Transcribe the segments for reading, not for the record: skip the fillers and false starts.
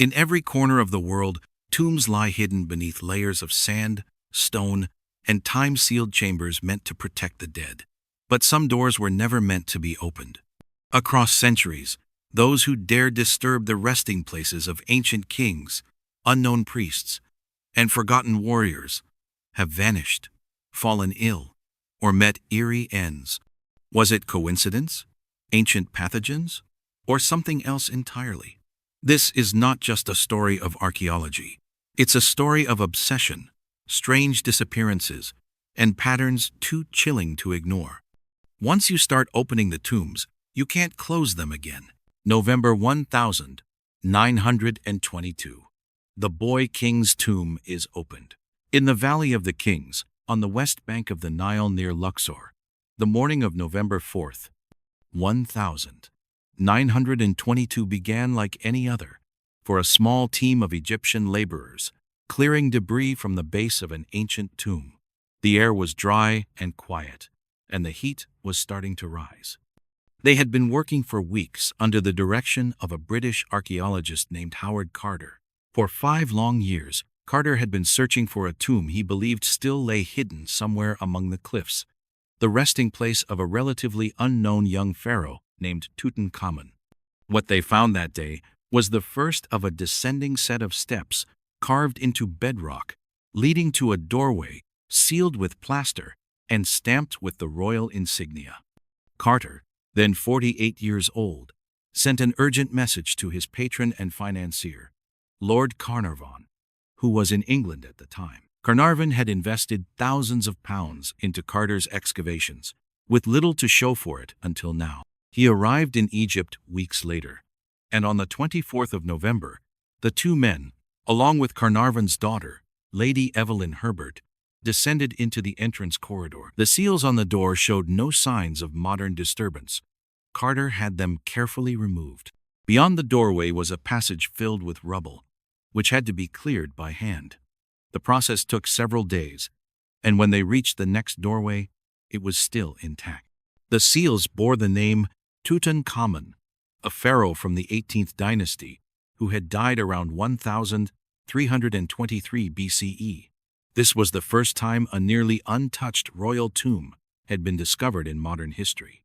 In every corner of the world, tombs lie hidden beneath layers of sand, stone, and time-sealed chambers meant to protect the dead. But some doors were never meant to be opened. Across centuries, those who dared disturb the resting places of ancient kings, unknown priests, and forgotten warriors have vanished, fallen ill, or met eerie ends. Was it coincidence, ancient pathogens, or something else entirely? This is not just a story of archaeology. It's a story of obsession, strange disappearances, and patterns too chilling to ignore. Once you start opening the tombs, you can't close them again. November 1922. The Boy King's tomb is opened. In the Valley of the Kings, on the west bank of the Nile near Luxor, the morning of November 4th, 1922 began like any other, for a small team of Egyptian laborers, clearing debris from the base of an ancient tomb. The air was dry and quiet, and the heat was starting to rise. They had been working for weeks under the direction of a British archaeologist named Howard Carter. For 5 long years, Carter had been searching for a tomb he believed still lay hidden somewhere among the cliffs, the resting place of a relatively unknown young pharaoh named Tutankhamun. What they found that day was the first of a descending set of steps carved into bedrock, leading to a doorway sealed with plaster and stamped with the royal insignia. Carter, then 48 years old, sent an urgent message to his patron and financier, Lord Carnarvon, who was in England at the time. Carnarvon had invested thousands of pounds into Carter's excavations, with little to show for it until now. He arrived in Egypt weeks later, and on the 24th of November, the two men, along with Carnarvon's daughter, Lady Evelyn Herbert, descended into the entrance corridor. The seals on the door showed no signs of modern disturbance. Carter had them carefully removed. Beyond the doorway was a passage filled with rubble, which had to be cleared by hand. The process took several days, and when they reached the next doorway, it was still intact. The seals bore the name Tutankhamun, a pharaoh from the 18th dynasty who had died around 1323 BCE. This was the first time a nearly untouched royal tomb had been discovered in modern history.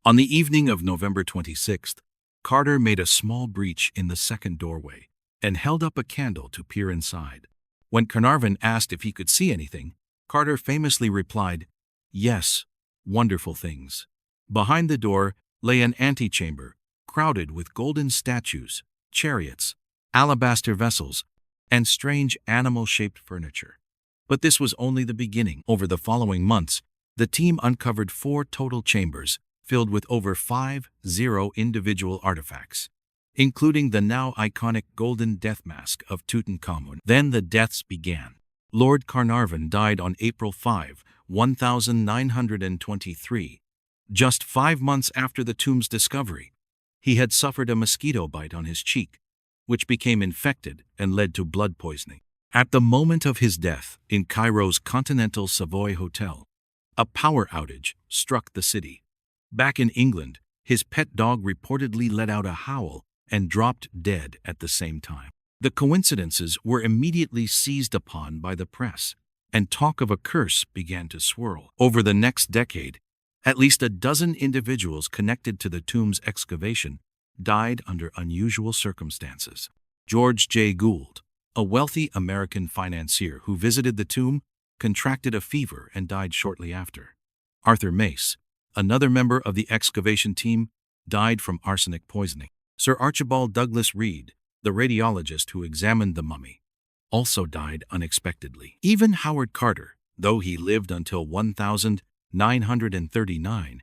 On the evening of November 26th, Carter made a small breach in the second doorway and held up a candle to peer inside. When Carnarvon asked if he could see anything, Carter famously replied, "Yes, wonderful things." Behind the door lay an antechamber crowded with golden statues, chariots, alabaster vessels, and strange animal-shaped furniture. But this was only the beginning. Over the following months, the team uncovered 4 total chambers filled with over 50 individual artifacts, including the now iconic golden death mask of Tutankhamun. Then the deaths began. Lord Carnarvon died on April 5, 1923, just 5 months after the tomb's discovery. He had suffered a mosquito bite on his cheek, which became infected and led to blood poisoning. At the moment of his death, in Cairo's Continental Savoy Hotel, a power outage struck the city. Back in England, his pet dog reportedly let out a howl and dropped dead at the same time. The coincidences were immediately seized upon by the press, and talk of a curse began to swirl. Over the next decade, at least a dozen individuals connected to the tomb's excavation died under unusual circumstances. George J. Gould, a wealthy American financier who visited the tomb, contracted a fever and died shortly after. Arthur Mace, another member of the excavation team, died from arsenic poisoning. Sir Archibald Douglas Reed, the radiologist who examined the mummy, also died unexpectedly. Even Howard Carter, though he lived until 1939,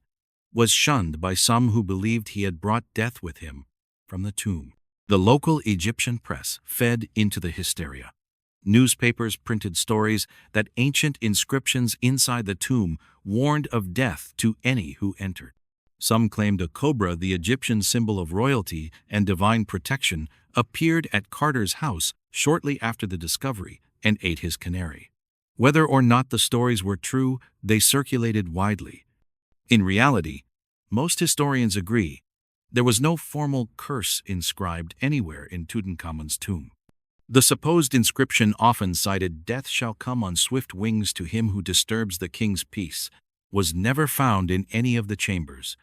was shunned by some who believed he had brought death with him from the tomb. The local Egyptian press fed into the hysteria. Newspapers printed stories that ancient inscriptions inside the tomb warned of death to any who entered. Some claimed a cobra, the Egyptian symbol of royalty and divine protection, appeared at Carter's house shortly after the discovery and ate his canary. Whether or not the stories were true, they circulated widely. In reality, most historians agree There was no formal curse inscribed anywhere in Tutankhamun's tomb. The supposed inscription, often cited, "Death shall come on swift wings to him who disturbs the king's peace," was never found in any of the chambers.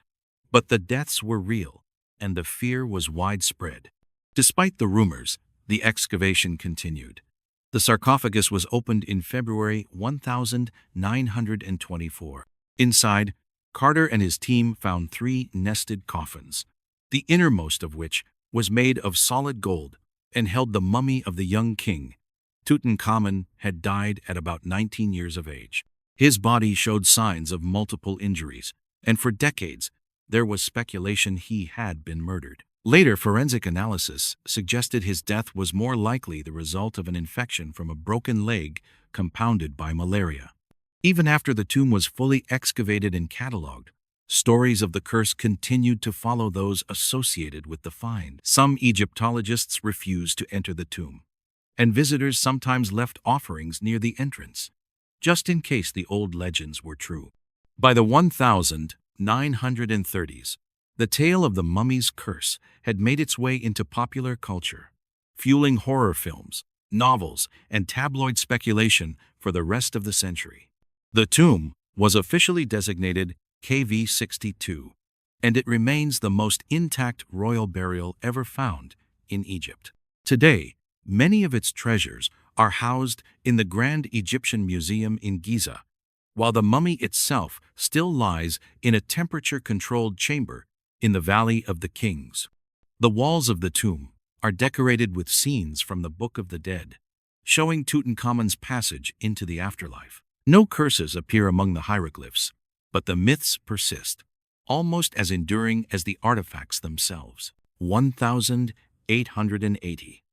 But the deaths were real, and the fear was widespread. Despite the rumors, the excavation continued. The sarcophagus was opened in February 1924. Inside, Carter and his team found 3 nested coffins, the innermost of which was made of solid gold and held the mummy of the young king. Tutankhamun had died at about 19 years of age. His body showed signs of multiple injuries, and for decades there was speculation he had been murdered. Later forensic analysis suggested his death was more likely the result of an infection from a broken leg compounded by malaria. Even after the tomb was fully excavated and catalogued, stories of the curse continued to follow those associated with the find. Some Egyptologists refused to enter the tomb, and visitors sometimes left offerings near the entrance, just in case the old legends were true. By the 1930s, the tale of the mummy's curse had made its way into popular culture, fueling horror films, novels, and tabloid speculation for the rest of the century. The tomb was officially designated KV-62, and it remains the most intact royal burial ever found in Egypt. Today, many of its treasures are housed in the Grand Egyptian Museum in Giza, while the mummy itself still lies in a temperature-controlled chamber in the Valley of the Kings. The walls of the tomb are decorated with scenes from the Book of the Dead, showing Tutankhamun's passage into the afterlife. No curses appear among the hieroglyphs, but the myths persist, almost as enduring as the artifacts themselves. 1880.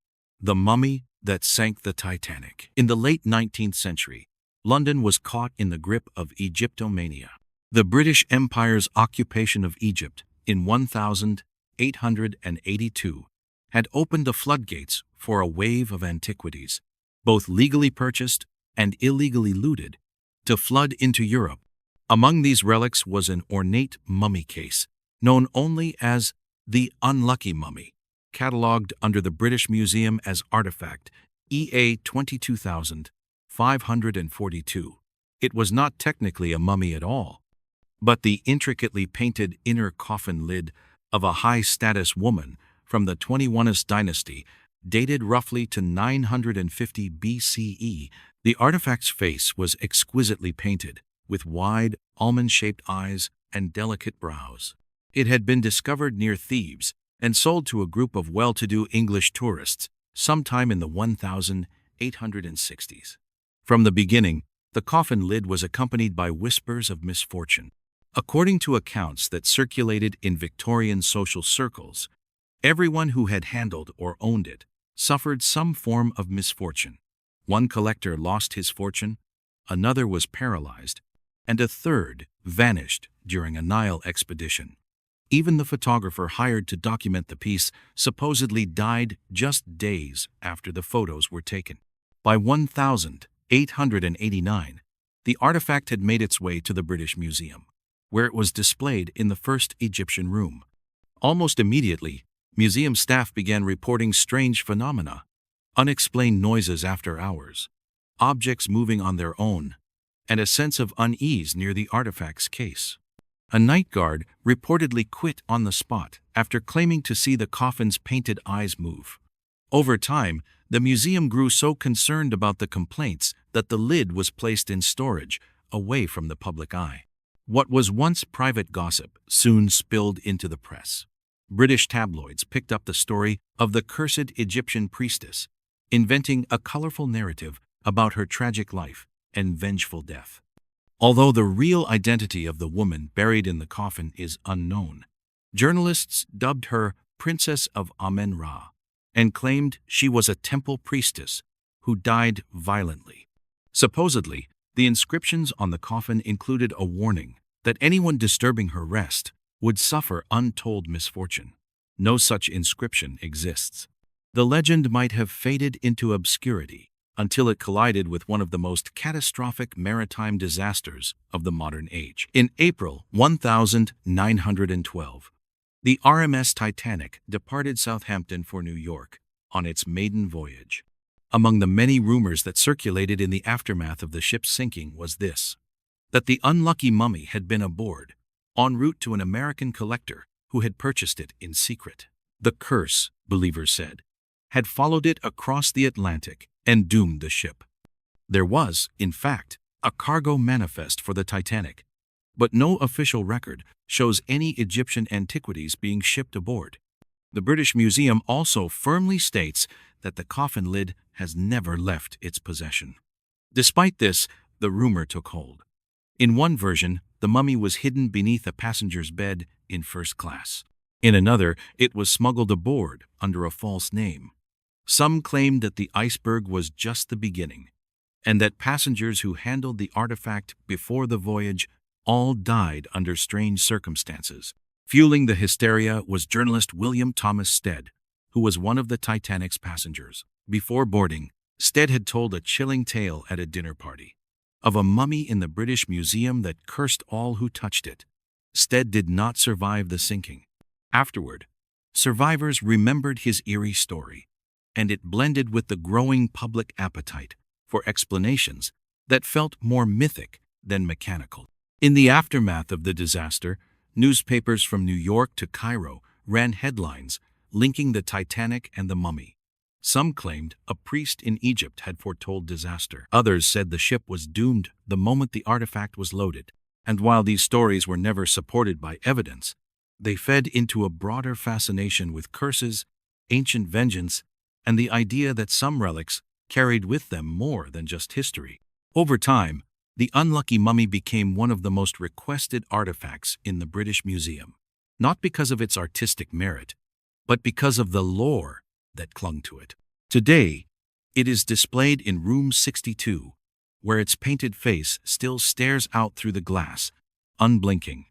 The mummy that sank the Titanic. In the late 19th century, London was caught in the grip of Egyptomania. The British Empire's occupation of Egypt in 1882 had opened the floodgates for a wave of antiquities, both legally purchased and illegally looted, to flood into Europe. Among these relics was an ornate mummy case, known only as the Unlucky Mummy, catalogued under the British Museum as Artifact EA 22542. It was not technically a mummy at all, but the intricately painted inner coffin lid of a high-status woman from the 21st dynasty, dated roughly to 950 BCE. The artifact's face was exquisitely painted, with wide, almond-shaped eyes and delicate brows. It had been discovered near Thebes and sold to a group of well-to-do English tourists sometime in the 1860s. From the beginning, the coffin lid was accompanied by whispers of misfortune. According to accounts that circulated in Victorian social circles, everyone who had handled or owned it suffered some form of misfortune. One collector lost his fortune, another was paralyzed, and a third vanished during a Nile expedition. Even the photographer hired to document the piece supposedly died just days after the photos were taken. By 1889, the artifact had made its way to the British Museum, where it was displayed in the first Egyptian room. Almost immediately, museum staff began reporting strange phenomena, unexplained noises after hours, objects moving on their own, and a sense of unease near the artifact's case. A night guard reportedly quit on the spot after claiming to see the coffin's painted eyes move. Over time, the museum grew so concerned about the complaints that the lid was placed in storage, away from the public eye. What was once private gossip soon spilled into the press. British tabloids picked up the story of the cursed Egyptian priestess, inventing a colorful narrative about her tragic life and vengeful death. Although the real identity of the woman buried in the coffin is unknown, journalists dubbed her Princess of Amen-Ra and claimed she was a temple priestess who died violently. Supposedly, the inscriptions on the coffin included a warning that anyone disturbing her rest would suffer untold misfortune. No such inscription exists. The legend might have faded into obscurity until it collided with one of the most catastrophic maritime disasters of the modern age. In April 1912, The RMS Titanic departed Southampton for New York on its maiden voyage. Among the many rumors that circulated in the aftermath of the ship's sinking was this: that the unlucky mummy had been aboard, en route to an American collector who had purchased it in secret. The curse, believers said, had followed it across the Atlantic and doomed the ship. There was, in fact, a cargo manifest for the Titanic, but no official record shows any Egyptian antiquities being shipped aboard. The British Museum also firmly states that the coffin lid has never left its possession. Despite this, the rumor took hold. In one version, the mummy was hidden beneath a passenger's bed in first class. In another, it was smuggled aboard under a false name. Some claimed that the iceberg was just the beginning, and that passengers who handled the artifact before the voyage all died under strange circumstances. Fueling the hysteria was journalist William Thomas Stead, who was one of the Titanic's passengers. Before boarding, Stead had told a chilling tale at a dinner party of a mummy in the British Museum that cursed all who touched it. Stead did not survive the sinking. Afterward, survivors remembered his eerie story, and it blended with the growing public appetite for explanations that felt more mythic than mechanical. In the aftermath of the disaster, newspapers from New York to Cairo ran headlines linking the Titanic and the mummy. Some claimed a priest in Egypt had foretold disaster. Others said the ship was doomed the moment the artifact was loaded. And while these stories were never supported by evidence, they fed into a broader fascination with curses, ancient vengeance, and the idea that some relics carried with them more than just history. Over time, the unlucky mummy became one of the most requested artifacts in the British Museum, not because of its artistic merit, but because of the lore that clung to it. Today, it is displayed in Room 62, where its painted face still stares out through the glass, unblinking.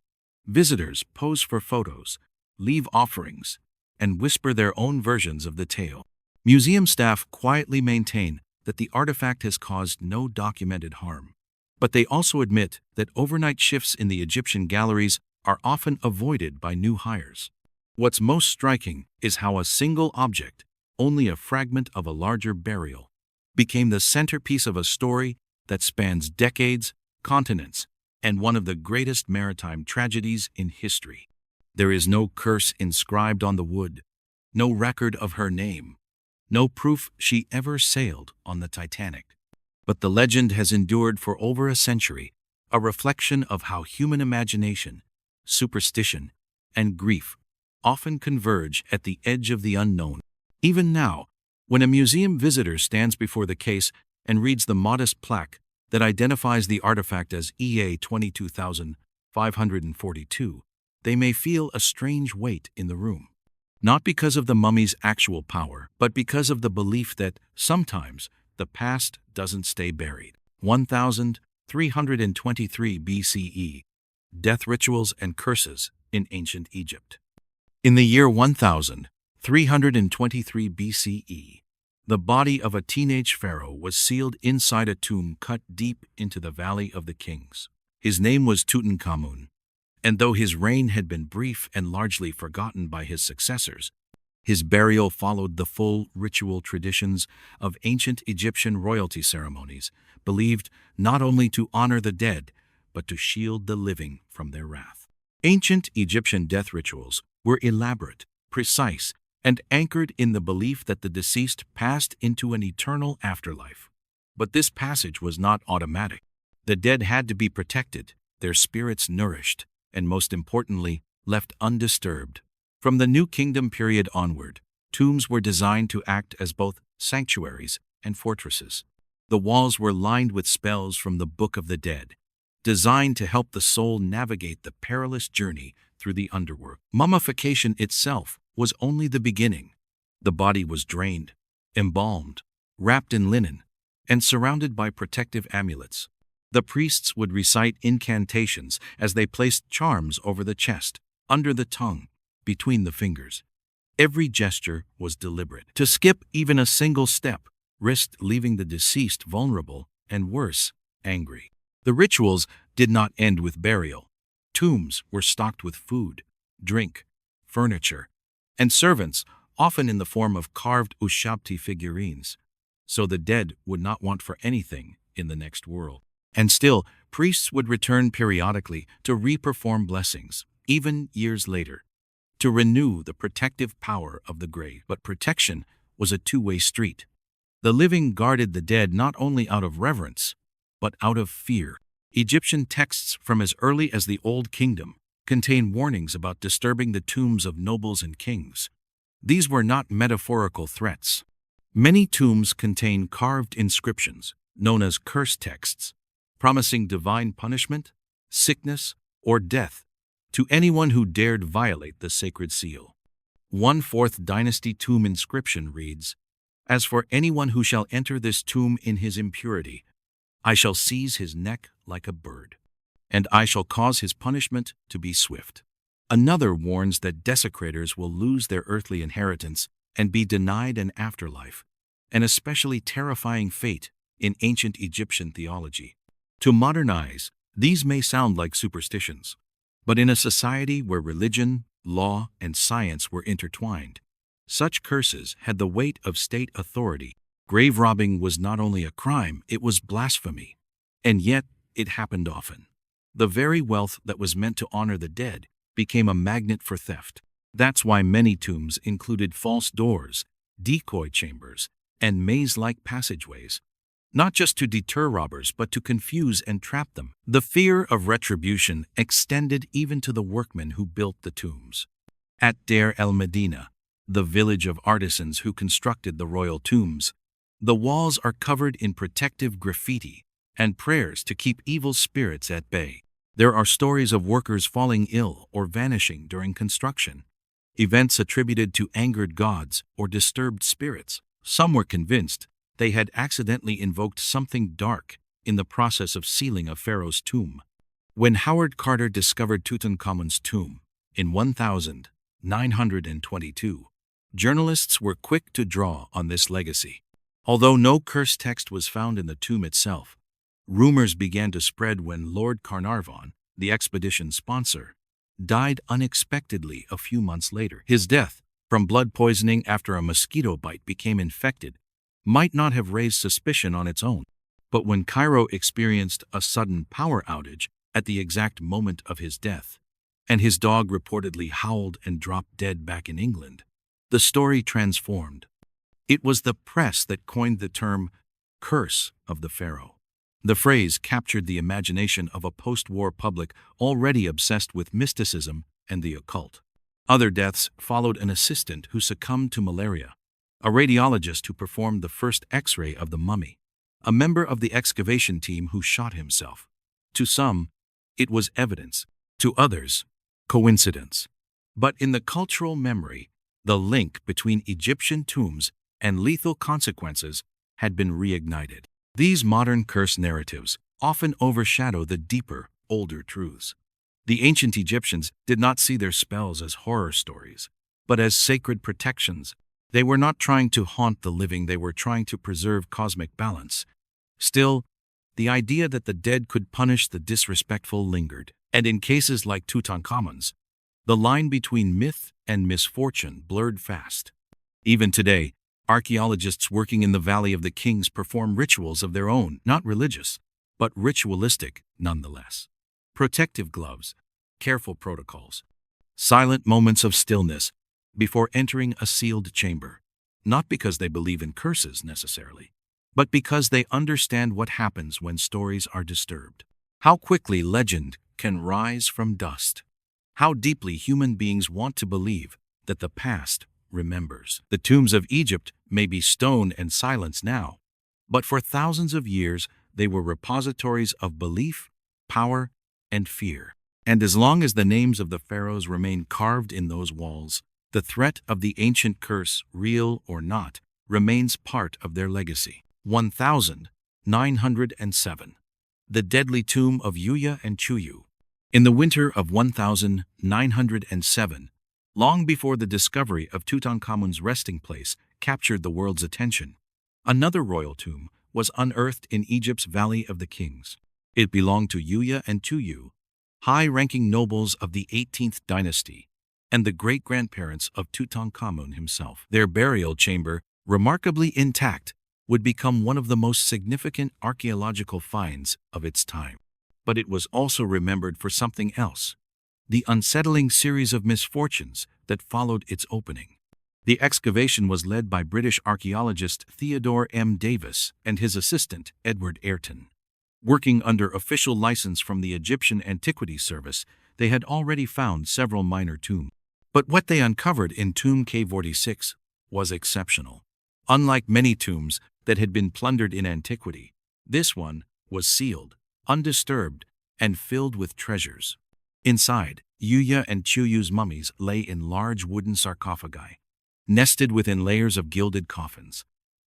Visitors pose for photos, leave offerings, and whisper their own versions of the tale. Museum staff quietly maintain that the artifact has caused no documented harm, but they also admit that overnight shifts in the Egyptian galleries are often avoided by new hires. What's most striking is how a single object, only a fragment of a larger burial, became the centerpiece of a story that spans decades, continents, and one of the greatest maritime tragedies in history. There is no curse inscribed on the wood, no record of her name, no proof she ever sailed on the Titanic. But the legend has endured for over a century, a reflection of how human imagination, superstition, and grief often converge at the edge of the unknown. Even now, when a museum visitor stands before the case and reads the modest plaque that identifies the artifact as EA 22,542, they may feel a strange weight in the room. Not because of the mummy's actual power, but because of the belief that sometimes the past doesn't stay buried. 1323 BCE. Death rituals and curses in ancient Egypt. In the year 1323 BCE, the body of a teenage pharaoh was sealed inside a tomb cut deep into the Valley of the Kings. His name was Tutankhamun, and though his reign had been brief and largely forgotten by his successors, his burial followed the full ritual traditions of ancient Egyptian royalty ceremonies, believed not only to honor the dead, but to shield the living from their wrath. Ancient Egyptian death rituals were elaborate, precise, and anchored in the belief that the deceased passed into an eternal afterlife. But this passage was not automatic. The dead had to be protected, their spirits nourished, and most importantly, left undisturbed. From the New Kingdom period onward, tombs were designed to act as both sanctuaries and fortresses. The walls were lined with spells from the Book of the Dead, designed to help the soul navigate the perilous journey through the underworld. Mummification itself was only the beginning. The body was drained, embalmed, wrapped in linen, and surrounded by protective amulets. The priests would recite incantations as they placed charms over the chest, under the tongue, between the fingers. Every gesture was deliberate. To skip even a single step risked leaving the deceased vulnerable and, worse, angry. The rituals did not end with burial. Tombs were stocked with food, drink, furniture, and servants, often in the form of carved ushabti figurines. So the dead would not want for anything in the next world. And still, priests would return periodically to re-perform blessings, even years later, to renew the protective power of the grave. But protection was a two-way street. The living guarded the dead not only out of reverence, but out of fear. Egyptian texts from as early as the Old Kingdom contain warnings about disturbing the tombs of nobles and kings. These were not metaphorical threats. Many tombs contain carved inscriptions, known as curse texts, promising divine punishment, sickness, or death to anyone who dared violate the sacred seal. One 4th dynasty tomb inscription reads, "As for anyone who shall enter this tomb in his impurity, I shall seize his neck like a bird, and I shall cause his punishment to be swift." Another warns that desecrators will lose their earthly inheritance and be denied an afterlife, an especially terrifying fate in ancient Egyptian theology. To modern eyes, these may sound like superstitions, but in a society where religion, law, and science were intertwined, such curses had the weight of state authority. Grave robbing was not only a crime, it was blasphemy. And yet, it happened often. The very wealth that was meant to honor the dead became a magnet for theft. That's why many tombs included false doors, decoy chambers, and maze-like passageways, not just to deter robbers but to confuse and trap them. The fear of retribution extended even to the workmen who built the tombs. At Deir el-Medina, the village of artisans who constructed the royal tombs, the walls are covered in protective graffiti and prayers to keep evil spirits at bay. There are stories of workers falling ill or vanishing during construction, events attributed to angered gods or disturbed spirits. Some were convinced they had accidentally invoked something dark in the process of sealing a pharaoh's tomb. When Howard Carter discovered Tutankhamun's tomb in 1922, journalists were quick to draw on this legacy. Although no curse text was found in the tomb itself, rumors began to spread when Lord Carnarvon, the expedition's sponsor, died unexpectedly a few months later. His death, from blood poisoning after a mosquito bite became infected, might not have raised suspicion on its own. But when Cairo experienced a sudden power outage at the exact moment of his death, and his dog reportedly howled and dropped dead back in England, the story transformed. It was the press that coined the term "curse of the pharaoh." The phrase captured the imagination of a post-war public already obsessed with mysticism and the occult. Other deaths followed: an assistant who succumbed to malaria, a radiologist who performed the first X-ray of the mummy, a member of the excavation team who shot himself. To some, it was evidence; to others, coincidence. But in the cultural memory, the link between Egyptian tombs and lethal consequences had been reignited. These modern curse narratives often overshadow the deeper, older truths. The ancient Egyptians did not see their spells as horror stories, but as sacred protections. They were not trying to haunt the living, they were trying to preserve cosmic balance. Still, the idea that the dead could punish the disrespectful lingered, and in cases like Tutankhamun's, the line between myth and misfortune blurred fast. Even today, archaeologists working in the Valley of the Kings perform rituals of their own, not religious, but ritualistic nonetheless. Protective gloves, careful protocols, silent moments of stillness before entering a sealed chamber, not because they believe in curses necessarily, but because they understand what happens when stories are disturbed. How quickly legend can rise from dust. How deeply human beings want to believe that the past remembers. The tombs of Egypt may be stone and silence now, but for thousands of years they were repositories of belief, power, and fear. And as long as the names of the pharaohs remain carved in those walls, the threat of the ancient curse, real or not, remains part of their legacy. 1907. The deadly tomb of Yuya and Chuyu. In the winter of 1907, long before the discovery of Tutankhamun's resting place captured the world's attention, another royal tomb was unearthed in Egypt's Valley of the Kings. It belonged to Yuya and Chuyu, high-ranking nobles of the 18th dynasty, and the great-grandparents of Tutankhamun himself. Their burial chamber, remarkably intact, would become one of the most significant archaeological finds of its time. But it was also remembered for something else: the unsettling series of misfortunes that followed its opening. The excavation was led by British archaeologist Theodore M. Davis and his assistant, Edward Ayrton. Working under official license from the Egyptian Antiquities Service, they had already found several minor tombs. But what they uncovered in Tomb K46 was exceptional. Unlike many tombs that had been plundered in antiquity, this one was sealed, undisturbed, and filled with treasures. Inside, Yuya and Chuyu's mummies lay in large wooden sarcophagi, nested within layers of gilded coffins.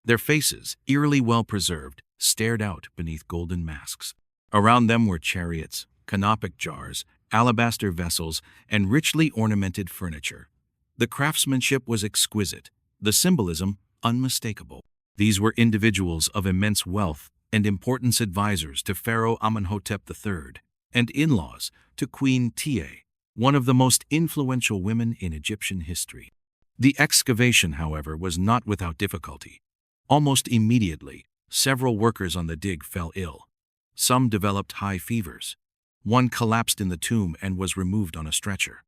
Their faces, eerily well-preserved, stared out beneath golden masks. Around them were chariots, canopic jars, alabaster vessels, and richly ornamented furniture. The craftsmanship was exquisite, the symbolism unmistakable. These were individuals of immense wealth and importance, advisors to Pharaoh Amenhotep III, and in-laws to Queen Tiye, one of the most influential women in Egyptian history. The excavation, however, was not without difficulty. Almost immediately, several workers on the dig fell ill. Some developed high fevers. One collapsed in the tomb and was removed on a stretcher.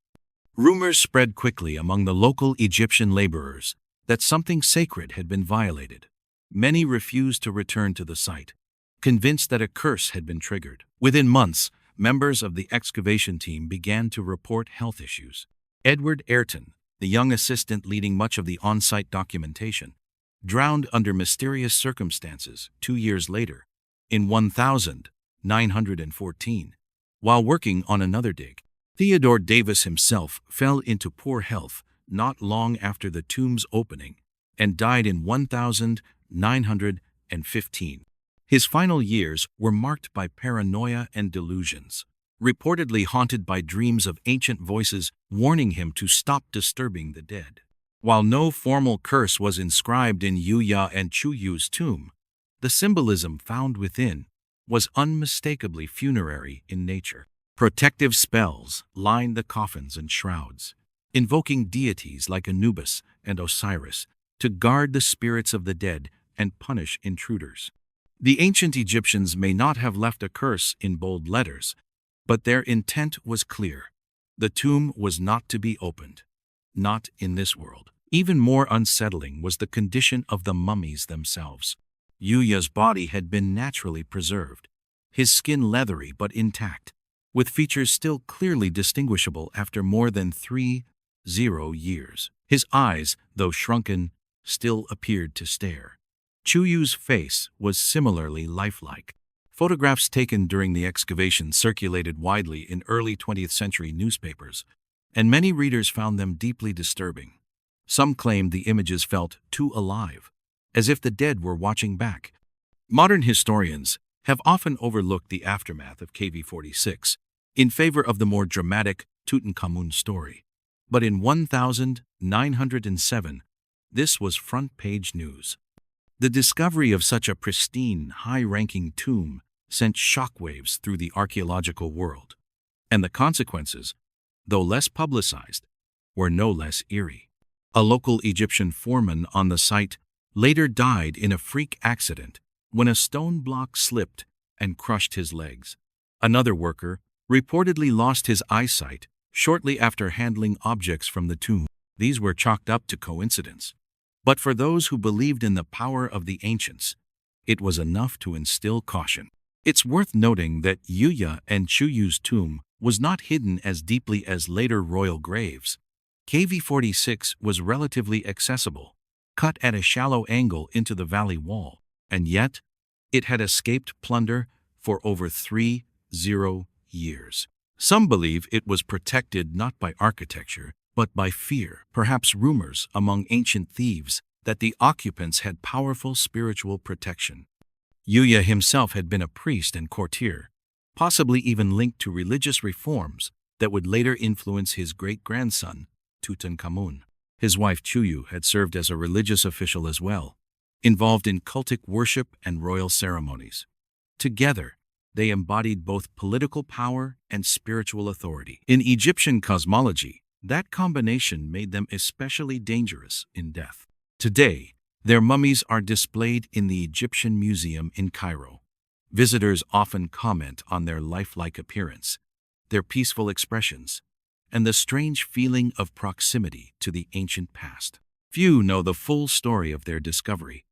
Rumors spread quickly among the local Egyptian laborers that something sacred had been violated. Many refused to return to the site, convinced that a curse had been triggered. Within months, members of the excavation team began to report health issues. Edward Ayrton, the young assistant leading much of the on-site documentation, drowned under mysterious circumstances 2 years later, in 1914, while working on another dig. Theodore Davis himself fell into poor health not long after the tomb's opening and died in 1915. His final years were marked by paranoia and delusions, reportedly haunted by dreams of ancient voices warning him to stop disturbing the dead. While no formal curse was inscribed in Yuya and Chuyu's tomb, the symbolism found within was unmistakably funerary in nature. Protective spells lined the coffins and shrouds, invoking deities like Anubis and Osiris to guard the spirits of the dead and punish intruders. The ancient Egyptians may not have left a curse in bold letters, but their intent was clear. The tomb was not to be opened, not in this world. Even more unsettling was the condition of the mummies themselves. Yuya's body had been naturally preserved, his skin leathery but intact, with features still clearly distinguishable after more than 30 years. His eyes, though shrunken, still appeared to stare. Chuyu's face was similarly lifelike. Photographs taken during the excavation circulated widely in early 20th century newspapers, and many readers found them deeply disturbing. Some claimed the images felt too alive, as if the dead were watching back. Modern historians have often overlooked the aftermath of KV46 in favor of the more dramatic Tutankhamun story. But in 1907, this was front-page news. The discovery of such a pristine, high-ranking tomb sent shockwaves through the archaeological world, and the consequences, though less publicized, were no less eerie. A local Egyptian foreman on the site later died in a freak accident when a stone block slipped and crushed his legs. Another worker reportedly lost his eyesight shortly after handling objects from the tomb. These were chalked up to coincidence. But for those who believed in the power of the ancients, it was enough to instill caution. It's worth noting that Yuya and Chuyu's tomb was not hidden as deeply as later royal graves. KV46 was relatively accessible, cut at a shallow angle into the valley wall, and yet it had escaped plunder for over 30 years. Some believe it was protected not by architecture, but by fear, perhaps rumors among ancient thieves that the occupants had powerful spiritual protection. Yuya himself had been a priest and courtier, possibly even linked to religious reforms that would later influence his great-grandson, Tutankhamun. His wife Chuyu had served as a religious official as well, involved in cultic worship and royal ceremonies. Together, they embodied both political power and spiritual authority. In Egyptian cosmology, That combination made them especially dangerous in death. Today, their mummies are displayed in the Egyptian Museum in Cairo. Visitors often comment on their lifelike appearance, their peaceful expressions, and the strange feeling of proximity to the ancient past. Few know the full story of their discovery,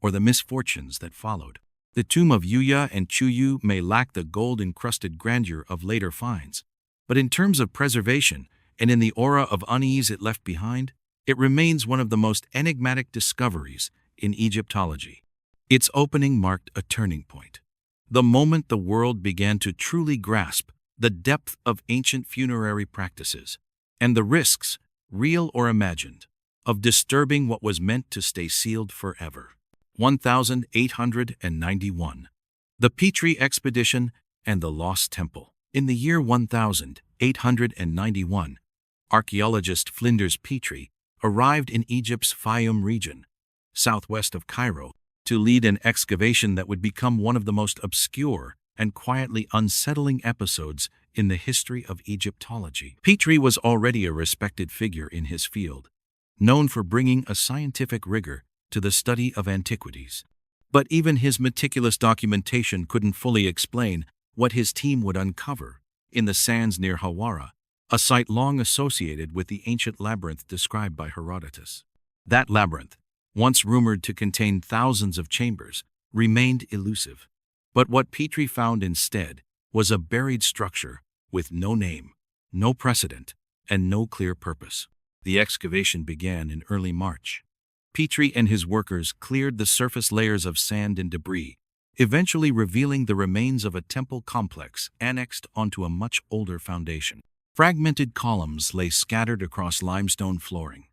or the misfortunes that followed. The tomb of Yuya and Chuyu may lack the gold-encrusted grandeur of later finds, but in terms of preservation and in the aura of unease it left behind, it remains one of the most enigmatic discoveries in Egyptology. Its opening marked a turning point. The moment the world began to truly grasp the depth of ancient funerary practices and the risks, real or imagined, of disturbing what was meant to stay sealed forever. 1891. The Petrie Expedition and the Lost Temple. In the year 1891, archaeologist Flinders Petrie arrived in Egypt's Fayum region, southwest of Cairo, to lead an excavation that would become one of the most obscure and quietly unsettling episodes in the history of Egyptology. Petrie was already a respected figure in his field, known for bringing a scientific rigor to the study of antiquities. But even his meticulous documentation couldn't fully explain what his team would uncover in the sands near Hawara, a site long associated with the ancient labyrinth described by Herodotus. That labyrinth, once rumored to contain thousands of chambers, remained elusive. But what Petrie found instead was a buried structure with no name, no precedent, and no clear purpose. The excavation began in early March. Petrie and his workers cleared the surface layers of sand and debris, eventually revealing the remains of a temple complex annexed onto a much older foundation. Fragmented columns lay scattered across limestone flooring,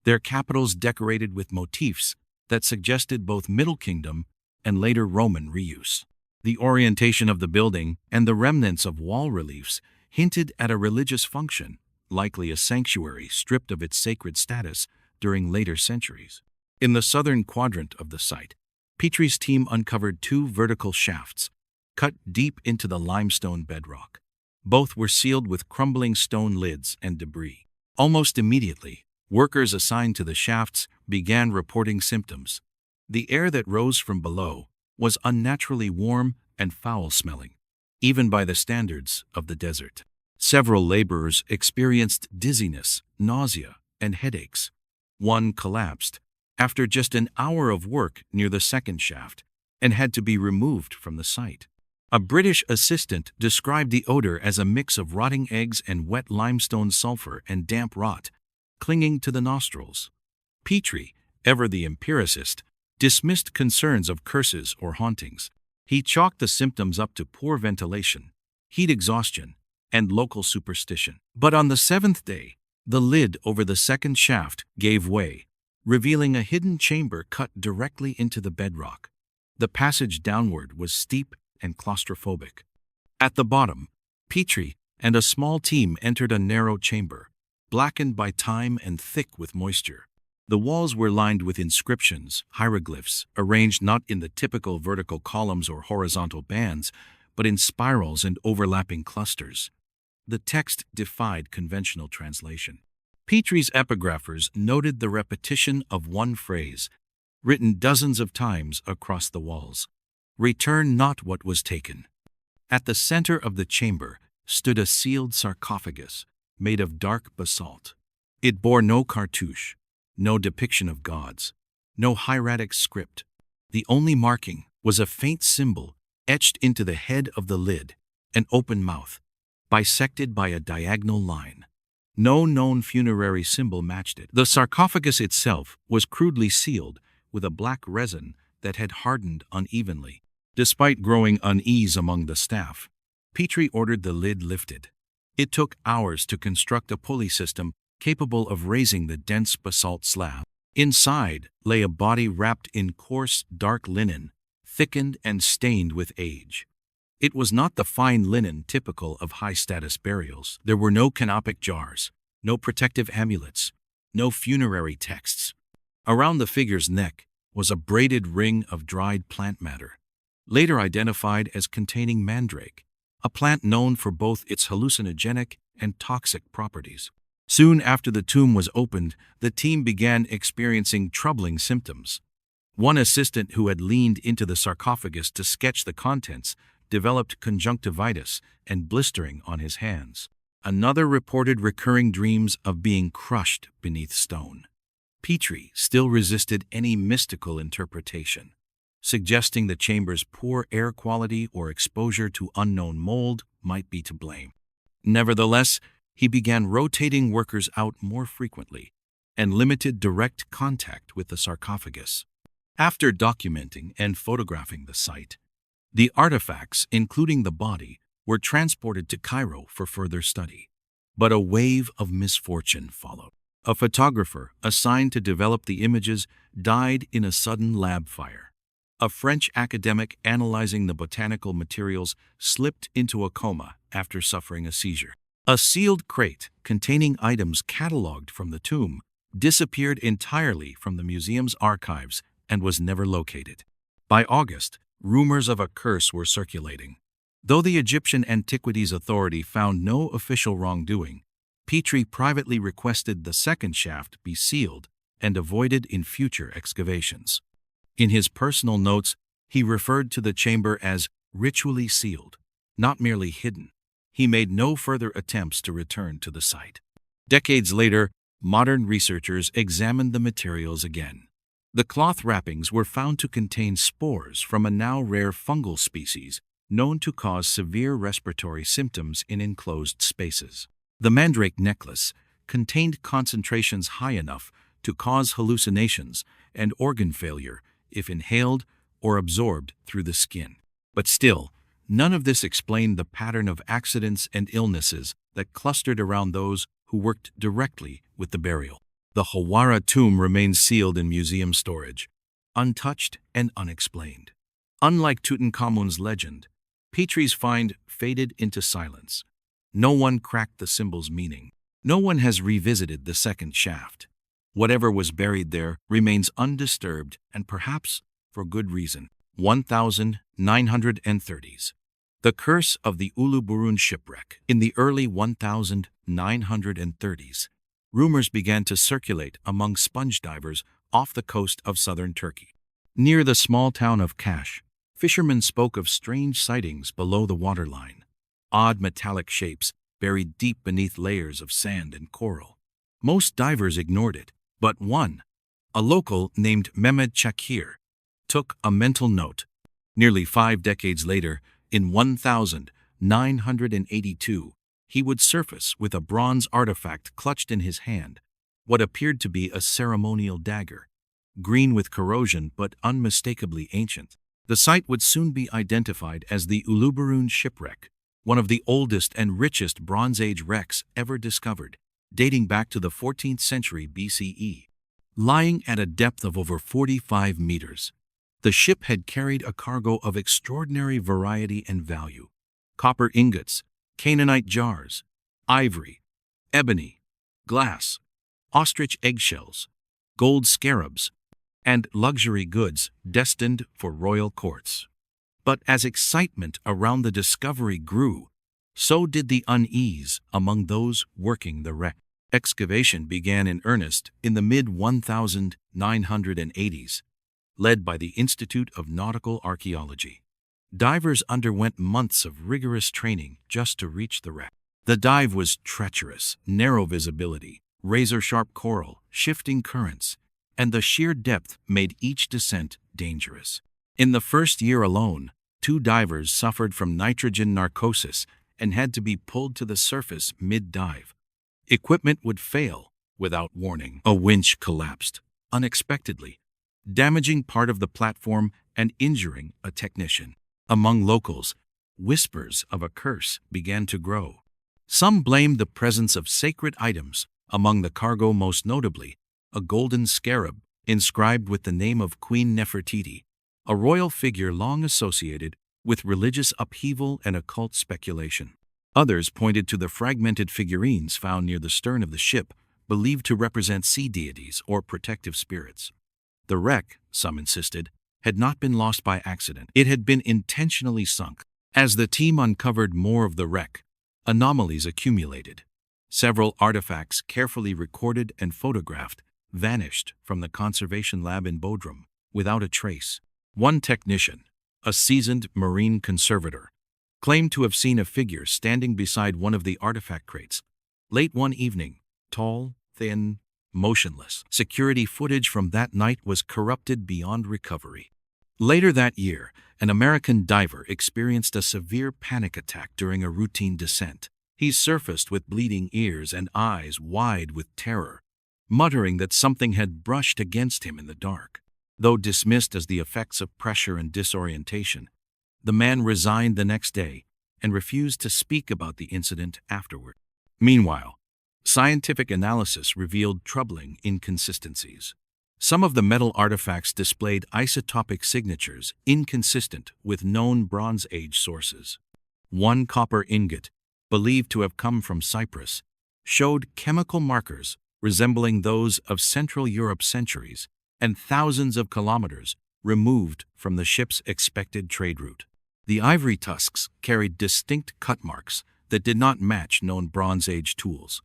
their capitals decorated with motifs that suggested both Middle Kingdom and later Roman reuse. The orientation of the building and the remnants of wall reliefs hinted at a religious function, likely a sanctuary stripped of its sacred status during later centuries. In the southern quadrant of the site, Petrie's team uncovered two vertical shafts, cut deep into the limestone bedrock. Both were sealed with crumbling stone lids and debris. Almost immediately, workers assigned to the shafts began reporting symptoms. The air that rose from below was unnaturally warm and foul-smelling, even by the standards of the desert. Several laborers experienced dizziness, nausea, and headaches. One collapsed after just an hour of work near the second shaft and had to be removed from the site. A British assistant described the odor as a mix of rotting eggs and wet limestone sulfur and damp rot, clinging to the nostrils. Petrie, ever the empiricist, dismissed concerns of curses or hauntings. He chalked the symptoms up to poor ventilation, heat exhaustion, and local superstition. But on the seventh day, the lid over the second shaft gave way, revealing a hidden chamber cut directly into the bedrock. The passage downward was steep and claustrophobic. At the bottom, Petrie and a small team entered a narrow chamber, blackened by time and thick with moisture. The walls were lined with inscriptions, hieroglyphs, arranged not in the typical vertical columns or horizontal bands, but in spirals and overlapping clusters. The text defied conventional translation. Petrie's epigraphers noted the repetition of one phrase, written dozens of times across the walls: "Return not what was taken." At the center of the chamber stood a sealed sarcophagus made of dark basalt. It bore no cartouche, no depiction of gods, no hieratic script. The only marking was a faint symbol etched into the head of the lid, an open mouth, bisected by a diagonal line. No known funerary symbol matched it. The sarcophagus itself was crudely sealed with a black resin that had hardened unevenly. Despite growing unease among the staff, Petrie ordered the lid lifted. It took hours to construct a pulley system capable of raising the dense basalt slab. Inside lay a body wrapped in coarse, dark linen, thickened and stained with age. It was not the fine linen typical of high-status burials. There were no canopic jars, no protective amulets, no funerary texts. Around the figure's neck was a braided ring of dried plant matter, later identified as containing mandrake, a plant known for both its hallucinogenic and toxic properties. Soon after the tomb was opened, the team began experiencing troubling symptoms. One assistant who had leaned into the sarcophagus to sketch the contents developed conjunctivitis and blistering on his hands. Another reported recurring dreams of being crushed beneath stone. Petrie still resisted any mystical interpretation, suggesting the chamber's poor air quality or exposure to unknown mold might be to blame. Nevertheless, he began rotating workers out more frequently and limited direct contact with the sarcophagus. After documenting and photographing the site, the artifacts, including the body, were transported to Cairo for further study. But a wave of misfortune followed. A photographer assigned to develop the images died in a sudden lab fire. A French academic analyzing the botanical materials slipped into a coma after suffering a seizure. A sealed crate containing items catalogued from the tomb disappeared entirely from the museum's archives and was never located. By August, rumors of a curse were circulating. Though the Egyptian Antiquities Authority found no official wrongdoing, Petrie privately requested the second shaft be sealed and avoided in future excavations. In his personal notes, he referred to the chamber as ritually sealed, not merely hidden. He made no further attempts to return to the site. Decades later, modern researchers examined the materials again. The cloth wrappings were found to contain spores from a now rare fungal species known to cause severe respiratory symptoms in enclosed spaces. The mandrake necklace contained concentrations high enough to cause hallucinations and organ failure if inhaled or absorbed through the skin. But still, none of this explained the pattern of accidents and illnesses that clustered around those who worked directly with the burial. The Hawara tomb remains sealed in museum storage, untouched and unexplained. Unlike Tutankhamun's legend, Petrie's find faded into silence. No one cracked the symbol's meaning. No one has revisited the second shaft. Whatever was buried there remains undisturbed and perhaps for good reason. 1930s. The curse of the Uluburun shipwreck. In the early 1930s, rumors began to circulate among sponge divers off the coast of southern Turkey. Near the small town of Kaş, fishermen spoke of strange sightings below the waterline. Odd metallic shapes buried deep beneath layers of sand and coral. Most divers ignored it, but one, a local named Mehmet Çakır, took a mental note. Nearly 5 decades later, in 1982, he would surface with a bronze artifact clutched in his hand, what appeared to be a ceremonial dagger, green with corrosion but unmistakably ancient. The site would soon be identified as the Uluburun shipwreck, one of the oldest and richest Bronze Age wrecks ever discovered, dating back to the 14th century BCE. Lying at a depth of over 45 meters, the ship had carried a cargo of extraordinary variety and value: copper ingots, Canaanite jars, ivory, ebony, glass, ostrich eggshells, gold scarabs, and luxury goods destined for royal courts. But as excitement around the discovery grew, so did the unease among those working the wreck. Excavation began in earnest in the mid-1980s, led by the Institute of Nautical Archaeology. Divers underwent months of rigorous training just to reach the wreck. The dive was treacherous, narrow visibility, razor-sharp coral, shifting currents, and the sheer depth made each descent dangerous. In the first year alone, 2 divers suffered from nitrogen narcosis and had to be pulled to the surface mid-dive. Equipment would fail without warning. A winch collapsed unexpectedly, damaging part of the platform and injuring a technician. Among locals, whispers of a curse began to grow. Some blamed the presence of sacred items among the cargo, most notably a golden scarab inscribed with the name of Queen Nefertiti, a royal figure long associated with religious upheaval and occult speculation. Others pointed to the fragmented figurines found near the stern of the ship, believed to represent sea deities or protective spirits. The wreck, some insisted, had not been lost by accident. It had been intentionally sunk. As the team uncovered more of the wreck, anomalies accumulated. Several artifacts carefully recorded and photographed vanished from the conservation lab in Bodrum without a trace. One technician, a seasoned marine conservator, claimed to have seen a figure standing beside one of the artifact crates late one evening, tall, thin, motionless. Security footage from that night was corrupted beyond recovery. Later that year, an American diver experienced a severe panic attack during a routine descent. He surfaced with bleeding ears and eyes wide with terror, muttering that something had brushed against him in the dark. Though dismissed as the effects of pressure and disorientation, the man resigned the next day and refused to speak about the incident afterward. Meanwhile, scientific analysis revealed troubling inconsistencies. Some of the metal artifacts displayed isotopic signatures inconsistent with known Bronze Age sources. One copper ingot, believed to have come from Cyprus, showed chemical markers resembling those of Central Europe centuries and thousands of kilometers removed from the ship's expected trade route. The ivory tusks carried distinct cut marks that did not match known Bronze Age tools.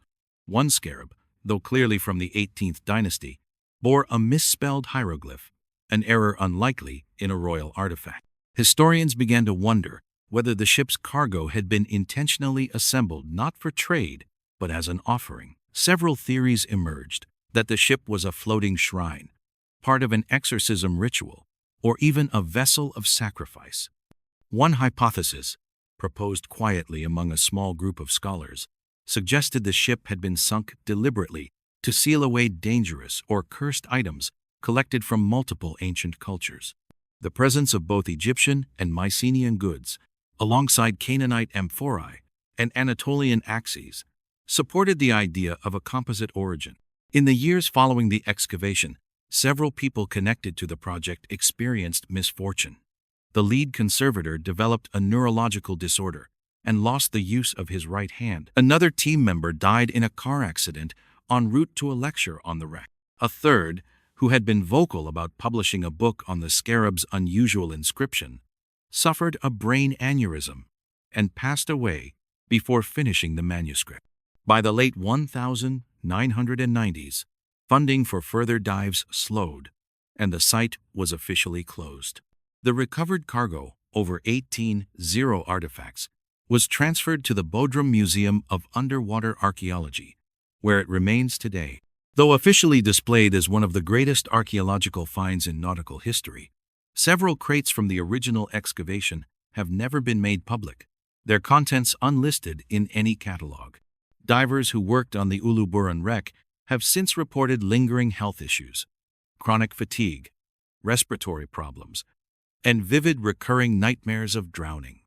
One scarab, though clearly from the 18th dynasty, bore a misspelled hieroglyph, an error unlikely in a royal artifact. Historians began to wonder whether the ship's cargo had been intentionally assembled not for trade, but as an offering. Several theories emerged that the ship was a floating shrine, part of an exorcism ritual, or even a vessel of sacrifice. One hypothesis, proposed quietly among a small group of scholars, suggested the ship had been sunk deliberately to seal away dangerous or cursed items collected from multiple ancient cultures. The presence of both Egyptian and Mycenaean goods, alongside Canaanite amphorae and Anatolian axes, supported the idea of a composite origin. In the years following the excavation, several people connected to the project experienced misfortune. The lead conservator developed a neurological disorder and lost the use of his right hand. Another team member died in a car accident en route to a lecture on the wreck. A third, who had been vocal about publishing a book on the scarab's unusual inscription, suffered a brain aneurysm and passed away before finishing the manuscript. By the late 1990s, funding for further dives slowed, and the site was officially closed. The recovered cargo, over 18 artifacts, was transferred to the Bodrum Museum of Underwater Archaeology, where it remains today. Though officially displayed as one of the greatest archaeological finds in nautical history, several crates from the original excavation have never been made public, their contents unlisted in any catalog. Divers who worked on the Uluburun wreck have since reported lingering health issues, chronic fatigue, respiratory problems, and vivid recurring nightmares of drowning.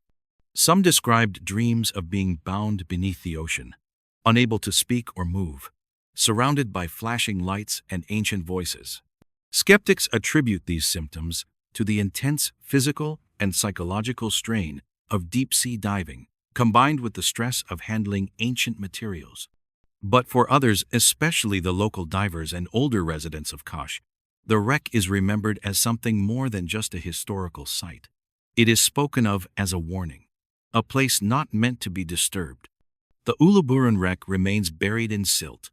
Some described dreams of being bound beneath the ocean, unable to speak or move, surrounded by flashing lights and ancient voices. Skeptics attribute these symptoms to the intense physical and psychological strain of deep-sea diving, combined with the stress of handling ancient materials. But for others, especially the local divers and older residents of Kash, the wreck is remembered as something more than just a historical site. It is spoken of as a warning, a place not meant to be disturbed. The Uluburun wreck remains buried in silt,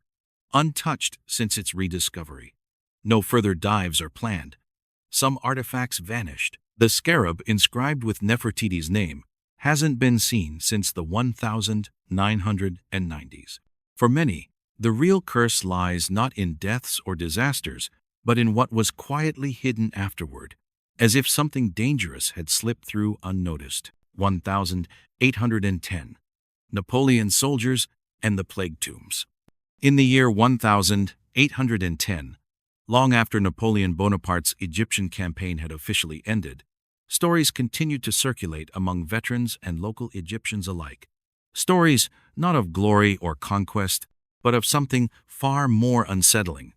untouched since its rediscovery. No further dives are planned. Some artifacts vanished. The scarab inscribed with Nefertiti's name hasn't been seen since the 1990s. For many, the real curse lies not in deaths or disasters, but in what was quietly hidden afterward, as if something dangerous had slipped through unnoticed. 1810. Napoleon's soldiers and the plague tombs. In the year 1810, long after Napoleon Bonaparte's Egyptian campaign had officially ended, stories continued to circulate among veterans and local Egyptians alike. Stories not of glory or conquest, but of something far more unsettling.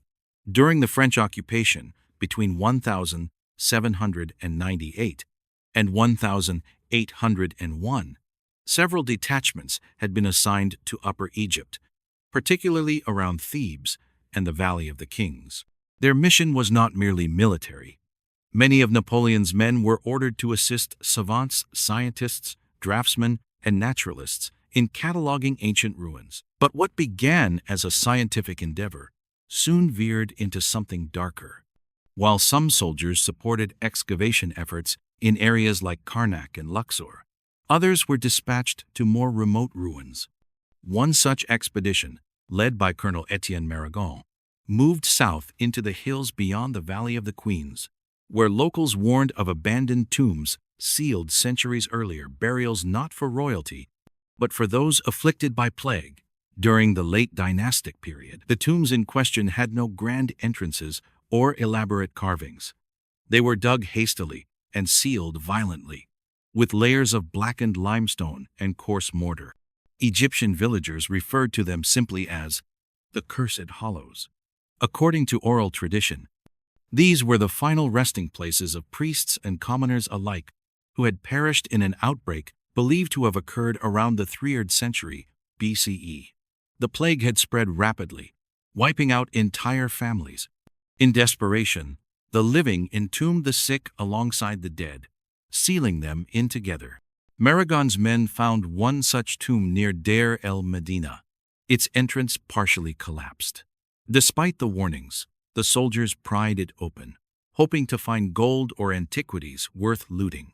During the French occupation between 1798 and 1801, several detachments had been assigned to Upper Egypt, particularly around Thebes and the Valley of the Kings. Their mission was not merely military. Many of Napoleon's men were ordered to assist savants, scientists, draftsmen, and naturalists in cataloging ancient ruins. But what began as a scientific endeavor soon veered into something darker. While some soldiers supported excavation efforts in areas like Karnak and Luxor, others were dispatched to more remote ruins. One such expedition, led by Colonel Etienne Marigon, moved south into the hills beyond the Valley of the Queens, where locals warned of abandoned tombs sealed centuries earlier, burials not for royalty, but for those afflicted by plague. During the late dynastic period, the tombs in question had no grand entrances or elaborate carvings. They were dug hastily and sealed violently, with layers of blackened limestone and coarse mortar. Egyptian villagers referred to them simply as the cursed hollows. According to oral tradition, these were the final resting places of priests and commoners alike who had perished in an outbreak believed to have occurred around the 3rd century BCE. The plague had spread rapidly, wiping out entire families. In desperation, the living entombed the sick alongside the dead, sealing them in together. Marigon's men found one such tomb near Deir el-Medina. Its entrance partially collapsed. Despite the warnings, the soldiers pried it open, hoping to find gold or antiquities worth looting.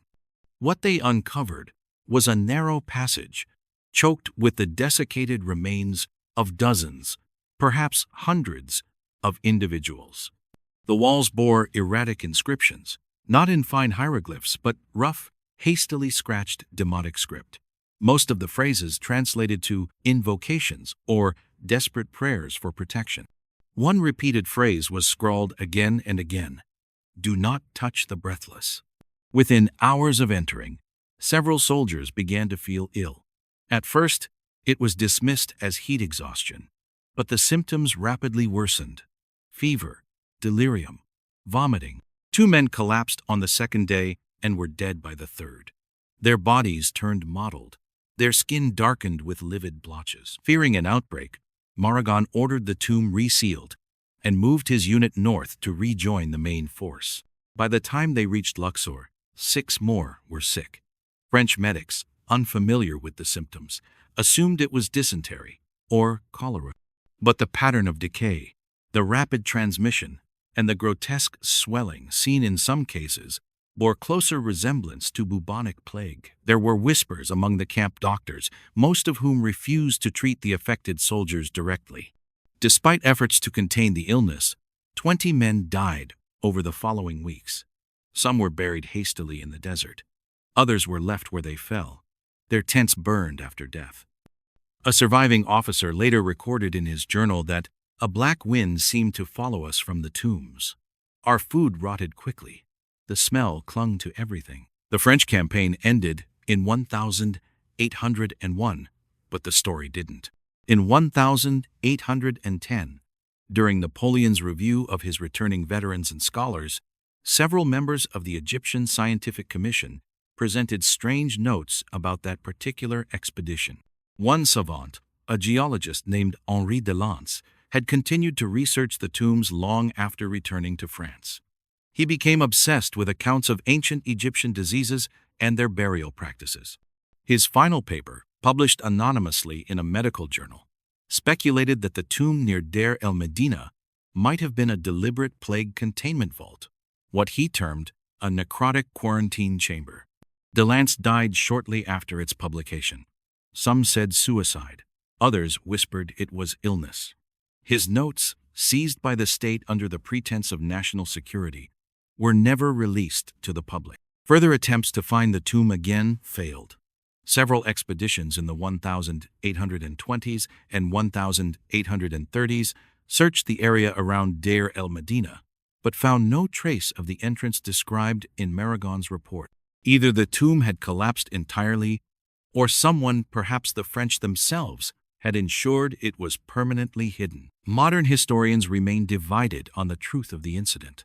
What they uncovered was a narrow passage, choked with the desiccated remains of dozens, perhaps hundreds, of individuals. The walls bore erratic inscriptions, not in fine hieroglyphs, but rough, hastily scratched demotic script. Most of the phrases translated to invocations or desperate prayers for protection. One repeated phrase was scrawled again and again: "Do not touch the breathless." Within hours of entering, several soldiers began to feel ill. At first, it was dismissed as heat exhaustion, but the symptoms rapidly worsened: fever, delirium, vomiting. 2 men collapsed on the 2nd day and were dead by the 3rd. Their bodies turned mottled, their skin darkened with livid blotches. Fearing an outbreak, Marigon ordered the tomb resealed and moved his unit north to rejoin the main force. By the time they reached Luxor, 6 more were sick. French medics, unfamiliar with the symptoms, assumed it was dysentery or cholera. But the pattern of decay, the rapid transmission, and the grotesque swelling seen in some cases bore closer resemblance to bubonic plague. There were whispers among the camp doctors, most of whom refused to treat the affected soldiers directly. Despite efforts to contain the illness, 20 men died over the following weeks. Some were buried hastily in the desert. Others were left where they fell, their tents burned after death. A surviving officer later recorded in his journal that a black wind seemed to follow us from the tombs. Our food rotted quickly. The smell clung to everything. The French campaign ended in 1801, but the story didn't. In 1810, during Napoleon's review of his returning veterans and scholars, several members of the Egyptian Scientific Commission presented strange notes about that particular expedition. One savant, a geologist named Henri Delance, had continued to research the tombs long after returning to France. He became obsessed with accounts of ancient Egyptian diseases and their burial practices. His final paper, published anonymously in a medical journal, speculated that the tomb near Deir el-Medina might have been a deliberate plague containment vault, what he termed a necrotic quarantine chamber. Delance died shortly after its publication. Some said suicide, others whispered it was illness. His notes, seized by the state under the pretense of national security, were never released to the public. Further attempts to find the tomb again failed. Several expeditions in the 1820s and 1830s searched the area around Deir el-Medina, but found no trace of the entrance described in Marigon's report. Either the tomb had collapsed entirely, or someone, perhaps the French themselves, had ensured it was permanently hidden. Modern historians remain divided on the truth of the incident.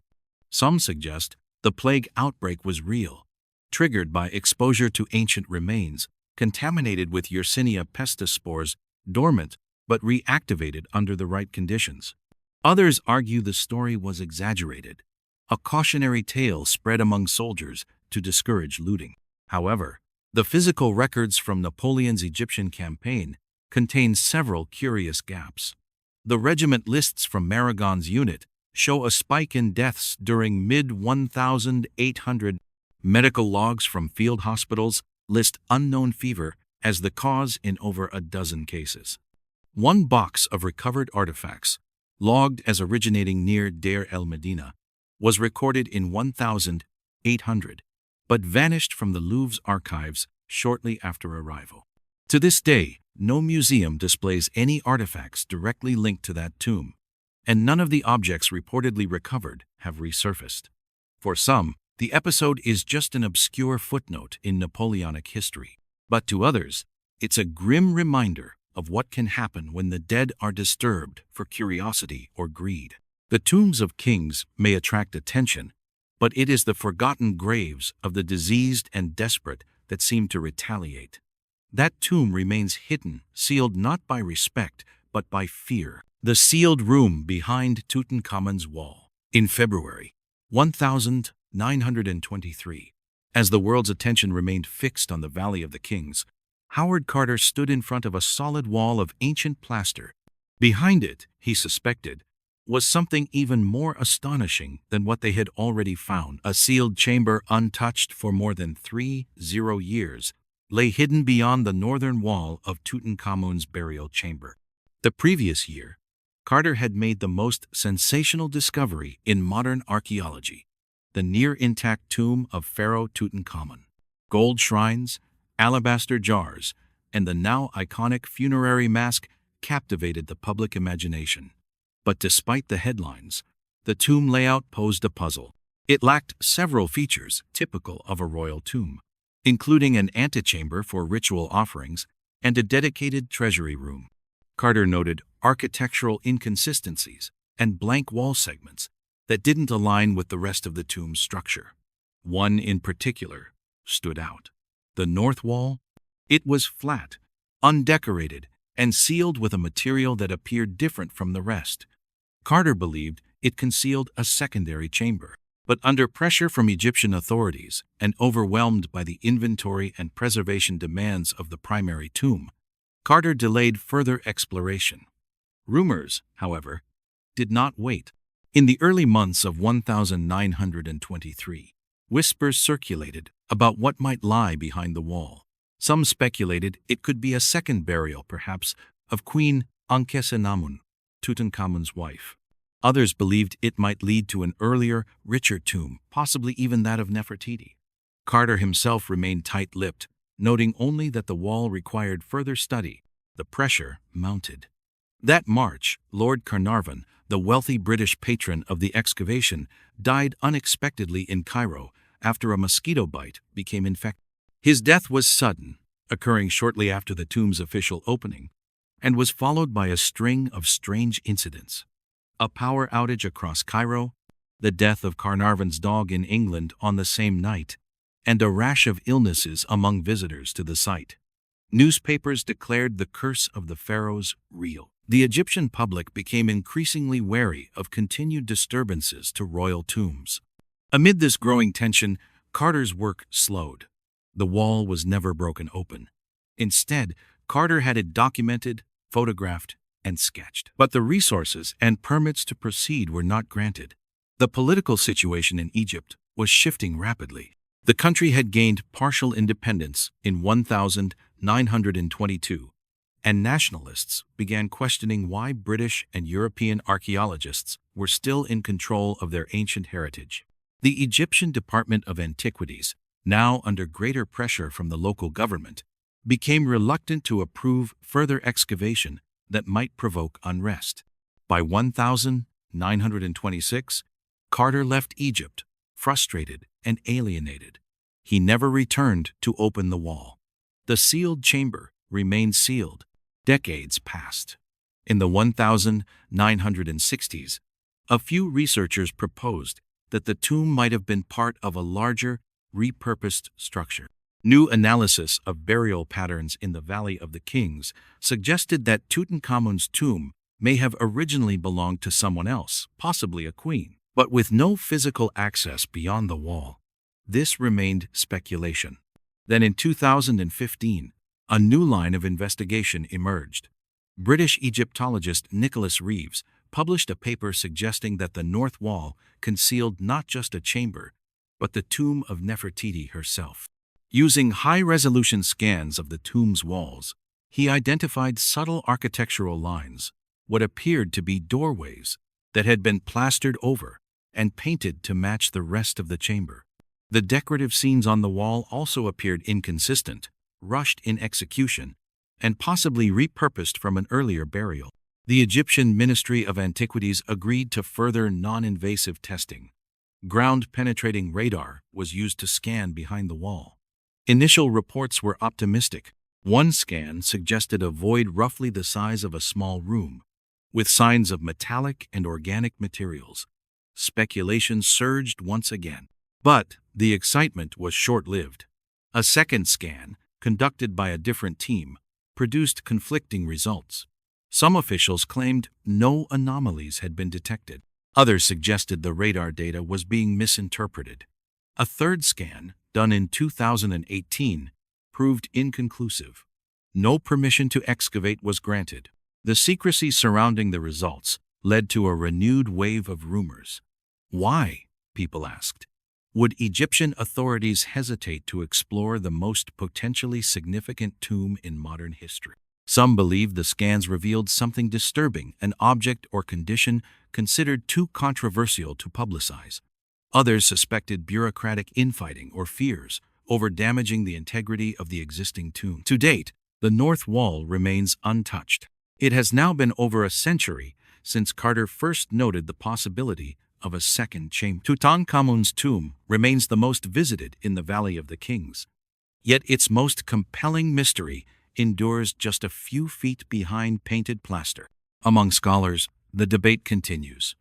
Some suggest the plague outbreak was real, triggered by exposure to ancient remains, contaminated with Yersinia pestis spores, dormant but reactivated under the right conditions. Others argue the story was exaggerated, a cautionary tale spread among soldiers to discourage looting. However, the physical records from Napoleon's Egyptian campaign contains several curious gaps. The regiment lists from Maragon's unit show a spike in deaths during mid-1800. Medical logs from field hospitals list unknown fever as the cause in over a dozen cases. One box of recovered artifacts, logged as originating near Deir el-Medina, was recorded in 1800, but vanished from the Louvre's archives shortly after arrival. To this day, no museum displays any artifacts directly linked to that tomb, and none of the objects reportedly recovered have resurfaced. For some, the episode is just an obscure footnote in Napoleonic history, but to others, it's a grim reminder of what can happen when the dead are disturbed for curiosity or greed. The tombs of kings may attract attention, but it is the forgotten graves of the diseased and desperate that seem to retaliate. That tomb remains hidden, sealed not by respect, but by fear. The sealed room behind Tutankhamun's wall. In February 1923, as the world's attention remained fixed on the Valley of the Kings, Howard Carter stood in front of a solid wall of ancient plaster. Behind it, he suspected, was something even more astonishing than what they had already found. A sealed chamber untouched for more than 30 years lay hidden beyond the northern wall of Tutankhamun's burial chamber. The previous year, Carter had made the most sensational discovery in modern archaeology, the near-intact tomb of Pharaoh Tutankhamun. Gold shrines, alabaster jars, and the now iconic funerary mask captivated the public imagination. But despite the headlines, the tomb layout posed a puzzle. It lacked several features typical of a royal tomb, including an antechamber for ritual offerings and a dedicated treasury room. Carter noted architectural inconsistencies and blank wall segments that didn't align with the rest of the tomb's structure. One in particular stood out. The north wall? It was flat, undecorated, and sealed with a material that appeared different from the rest. Carter believed it concealed a secondary chamber, but under pressure from Egyptian authorities and overwhelmed by the inventory and preservation demands of the primary tomb, Carter delayed further exploration. Rumors, however, did not wait. In the early months of 1923, whispers circulated about what might lie behind the wall. Some speculated it could be a second burial, perhaps, of Queen Ankhesenamun, Tutankhamun's wife. Others believed it might lead to an earlier, richer tomb, possibly even that of Nefertiti. Carter himself remained tight-lipped, noting only that the wall required further study. The pressure mounted. That March, Lord Carnarvon, the wealthy British patron of the excavation, died unexpectedly in Cairo after a mosquito bite became infected. His death was sudden, occurring shortly after the tomb's official opening, and was followed by a string of strange incidents. A power outage across Cairo, the death of Carnarvon's dog in England on the same night, and a rash of illnesses among visitors to the site. Newspapers declared the curse of the pharaohs real. The Egyptian public became increasingly wary of continued disturbances to royal tombs. Amid this growing tension, Carter's work slowed. The wall was never broken open. Instead, Carter had it documented, photographed, and sketched. But the resources and permits to proceed were not granted. The political situation in Egypt was shifting rapidly. The country had gained partial independence in 1922, and nationalists began questioning why British and European archaeologists were still in control of their ancient heritage. The Egyptian Department of Antiquities, now under greater pressure from the local government, became reluctant to approve further excavation that might provoke unrest. By 1926, Carter left Egypt, frustrated and alienated. He never returned to open the wall. The sealed chamber remained sealed. Decades passed. In the 1960s, a few researchers proposed that the tomb might have been part of a larger, repurposed structure. New analysis of burial patterns in the Valley of the Kings suggested that Tutankhamun's tomb may have originally belonged to someone else, possibly a queen. But with no physical access beyond the wall, this remained speculation. Then in 2015, A new line of investigation emerged. British Egyptologist Nicholas Reeves published a paper suggesting that the north wall concealed not just a chamber, but the tomb of Nefertiti herself. Using high-resolution scans of the tomb's walls, he identified subtle architectural lines, what appeared to be doorways, that had been plastered over and painted to match the rest of the chamber. The decorative scenes on the wall also appeared inconsistent, rushed in execution, and possibly repurposed from an earlier burial. The Egyptian Ministry of Antiquities agreed to further non-invasive testing. Ground-penetrating radar was used to scan behind the wall. Initial reports were optimistic. One scan suggested a void roughly the size of a small room, with signs of metallic and organic materials. Speculation surged once again. But the excitement was short-lived. A second scan, conducted by a different team, produced conflicting results. Some officials claimed no anomalies had been detected. Others suggested the radar data was being misinterpreted. A third scan, done in 2018, proved inconclusive. No permission to excavate was granted. The secrecy surrounding the results led to a renewed wave of rumors. Why? People asked. Would Egyptian authorities hesitate to explore the most potentially significant tomb in modern history? Some believed the scans revealed something disturbing, an object or condition considered too controversial to publicize. Others suspected bureaucratic infighting or fears over damaging the integrity of the existing tomb. To date, the north wall remains untouched. It has now been over a century since Carter first noted the possibility of a second chamber. Tutankhamun's tomb remains the most visited in the Valley of the Kings. Yet its most compelling mystery endures just a few feet behind painted plaster. Among scholars, the debate continues.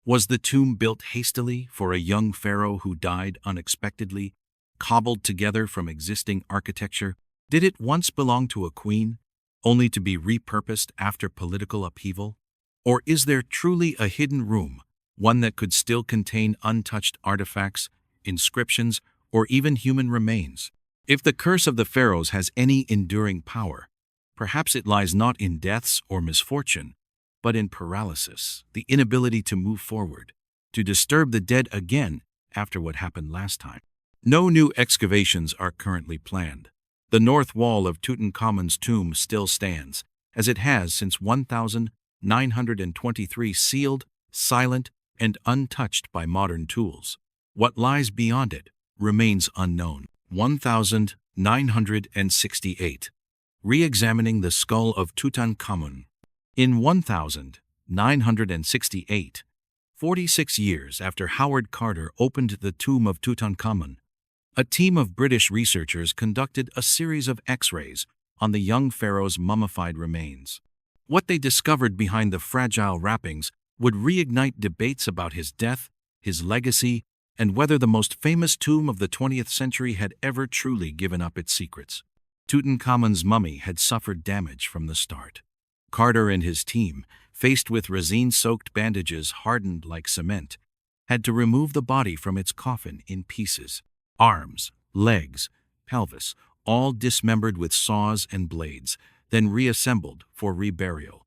Was the tomb built hastily for a young pharaoh who died unexpectedly, cobbled together from existing architecture? Did it once belong to a queen, only to be repurposed after political upheaval? Or is there truly a hidden room, one that could still contain untouched artifacts, inscriptions, or even human remains? If the curse of the pharaohs has any enduring power, perhaps it lies not in deaths or misfortune, but in paralysis, the inability to move forward, to disturb the dead again after what happened last time. No new excavations are currently planned. The north wall of Tutankhamun's tomb still stands, as it has since 1923, sealed, silent, and untouched by modern tools. What lies beyond it remains unknown. 1968. Re-examining the skull of Tutankhamun. In 1968, 46 years after Howard Carter opened the tomb of Tutankhamun, a team of British researchers conducted a series of X-rays on the young pharaoh's mummified remains. What they discovered behind the fragile wrappings would reignite debates about his death, his legacy, and whether the most famous tomb of the 20th century had ever truly given up its secrets. Tutankhamun's mummy had suffered damage from the start. Carter and his team, faced with resin-soaked bandages hardened like cement, had to remove the body from its coffin in pieces. Arms, legs, pelvis, all dismembered with saws and blades, then reassembled for reburial.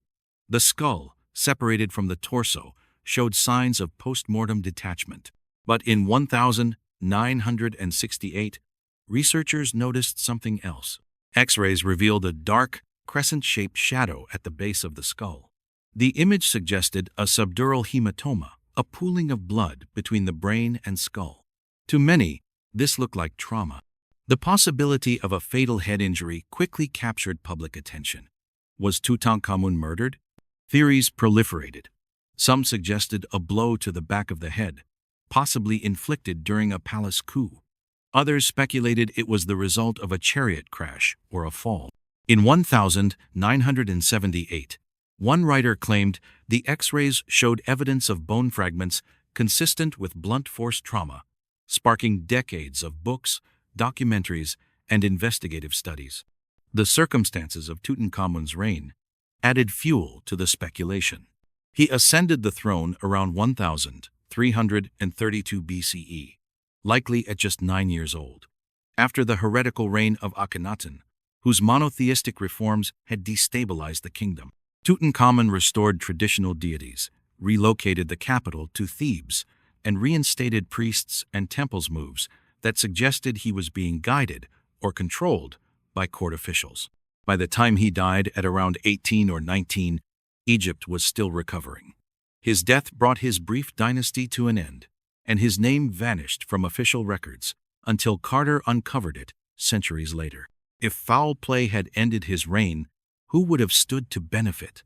The skull, separated from the torso, showed signs of post-mortem detachment. But in 1968, researchers noticed something else. X-rays revealed a dark, crescent-shaped shadow at the base of the skull. The image suggested a subdural hematoma, a pooling of blood between the brain and skull. To many, this looked like trauma. The possibility of a fatal head injury quickly captured public attention. Was Tutankhamun murdered? Theories proliferated. Some suggested a blow to the back of the head, possibly inflicted during a palace coup. Others speculated it was the result of a chariot crash or a fall. In 1978, one writer claimed the X-rays showed evidence of bone fragments consistent with blunt force trauma, sparking decades of books, documentaries, and investigative studies. The circumstances of Tutankhamun's reign added fuel to the speculation. He ascended the throne around 1332 BCE, likely at just 9 years old. After the heretical reign of Akhenaten, whose monotheistic reforms had destabilized the kingdom. Tutankhamun restored traditional deities, relocated the capital to Thebes, and reinstated priests and temples moves that suggested he was being guided or controlled by court officials. By the time he died at around 18 or 19, Egypt was still recovering. His death brought his brief dynasty to an end, and his name vanished from official records until Carter uncovered it centuries later. If foul play had ended his reign, who would have stood to benefit?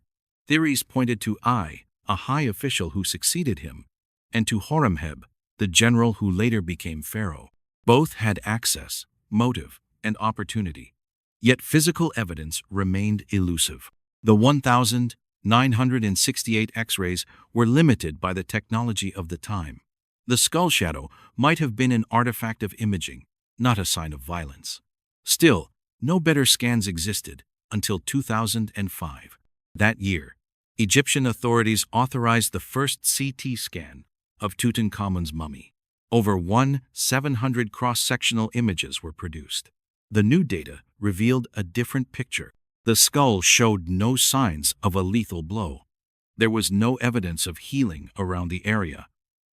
Theories pointed to a high official who succeeded him, and to Horemheb, the general who later became pharaoh. Both had access, motive, and opportunity. Yet physical evidence remained elusive. The 1,968 X-rays were limited by the technology of the time. The skull shadow might have been an artifact of imaging, not a sign of violence. Still, no better scans existed until 2005. That year, Egyptian authorities authorized the first CT scan of Tutankhamun's mummy. Over 1,700 cross-sectional images were produced. The new data revealed a different picture. The skull showed no signs of a lethal blow. There was no evidence of healing around the area,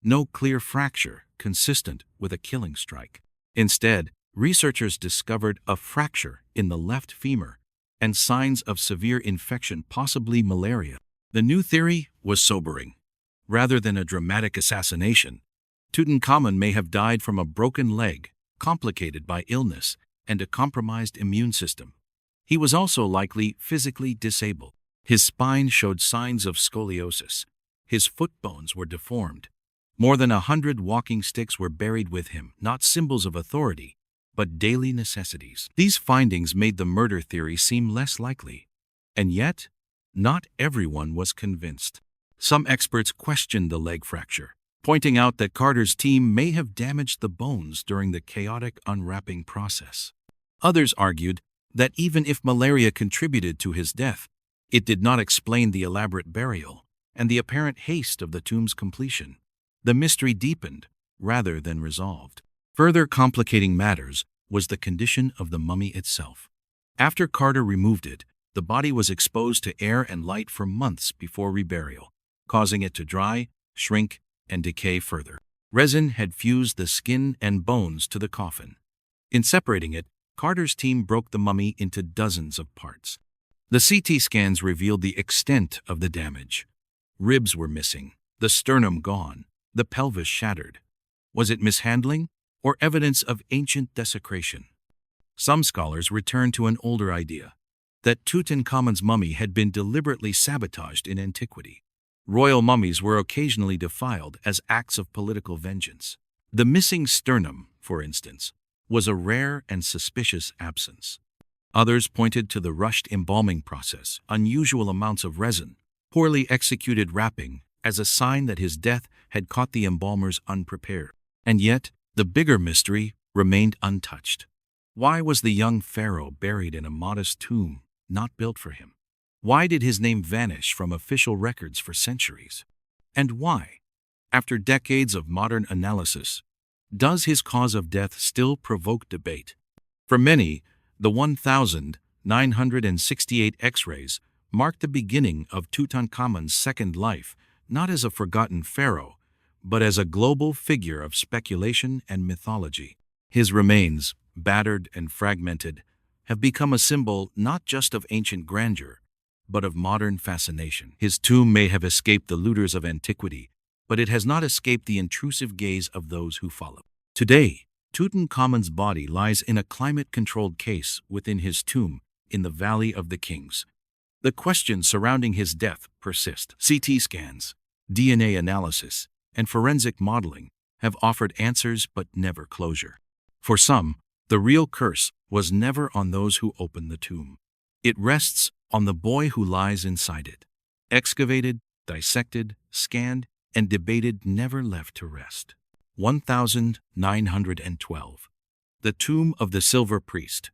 no clear fracture consistent with a killing strike. Instead, researchers discovered a fracture in the left femur and signs of severe infection, possibly malaria. The new theory was sobering. Rather than a dramatic assassination, Tutankhamun may have died from a broken leg, complicated by illness and a compromised immune system. He was also likely physically disabled. His spine showed signs of scoliosis. His foot bones were deformed. More than 100 walking sticks were buried with him, not symbols of authority, but daily necessities. These findings made the murder theory seem less likely. And yet, not everyone was convinced. Some experts questioned the leg fracture, pointing out that Carter's team may have damaged the bones during the chaotic unwrapping process. Others argued that even if malaria contributed to his death, it did not explain the elaborate burial and the apparent haste of the tomb's completion. The mystery deepened rather than resolved. Further complicating matters was the condition of the mummy itself. After Carter removed it, the body was exposed to air and light for months before reburial, causing it to dry, shrink, and decay further. Resin had fused the skin and bones to the coffin. In separating it, Carter's team broke the mummy into dozens of parts. The CT scans revealed the extent of the damage. Ribs were missing, the sternum gone, the pelvis shattered. Was it mishandling or evidence of ancient desecration? Some scholars returned to an older idea, that Tutankhamun's mummy had been deliberately sabotaged in antiquity. Royal mummies were occasionally defiled as acts of political vengeance. The missing sternum, for instance, was a rare and suspicious absence. Others pointed to the rushed embalming process, unusual amounts of resin, poorly executed wrapping, as a sign that his death had caught the embalmers unprepared. And yet, the bigger mystery remained untouched. Why was the young pharaoh buried in a modest tomb not built for him? Why did his name vanish from official records for centuries? And why, after decades of modern analysis, does his cause of death still provoke debate? For many, the 1,968 X-rays marked the beginning of Tutankhamun's second life, not as a forgotten pharaoh, but as a global figure of speculation and mythology. His remains, battered and fragmented, have become a symbol not just of ancient grandeur, but of modern fascination. His tomb may have escaped the looters of antiquity, but it has not escaped the intrusive gaze of those who follow. Today, Tutankhamun's body lies in a climate-controlled case within his tomb in the Valley of the Kings. The questions surrounding his death persist. CT scans, DNA analysis, and forensic modeling have offered answers but never closure. For some, the real curse was never on those who opened the tomb. It rests on the boy who lies inside it. Excavated, dissected, scanned, and debated, never left to rest. 1912. The Tomb of the Silver Priest.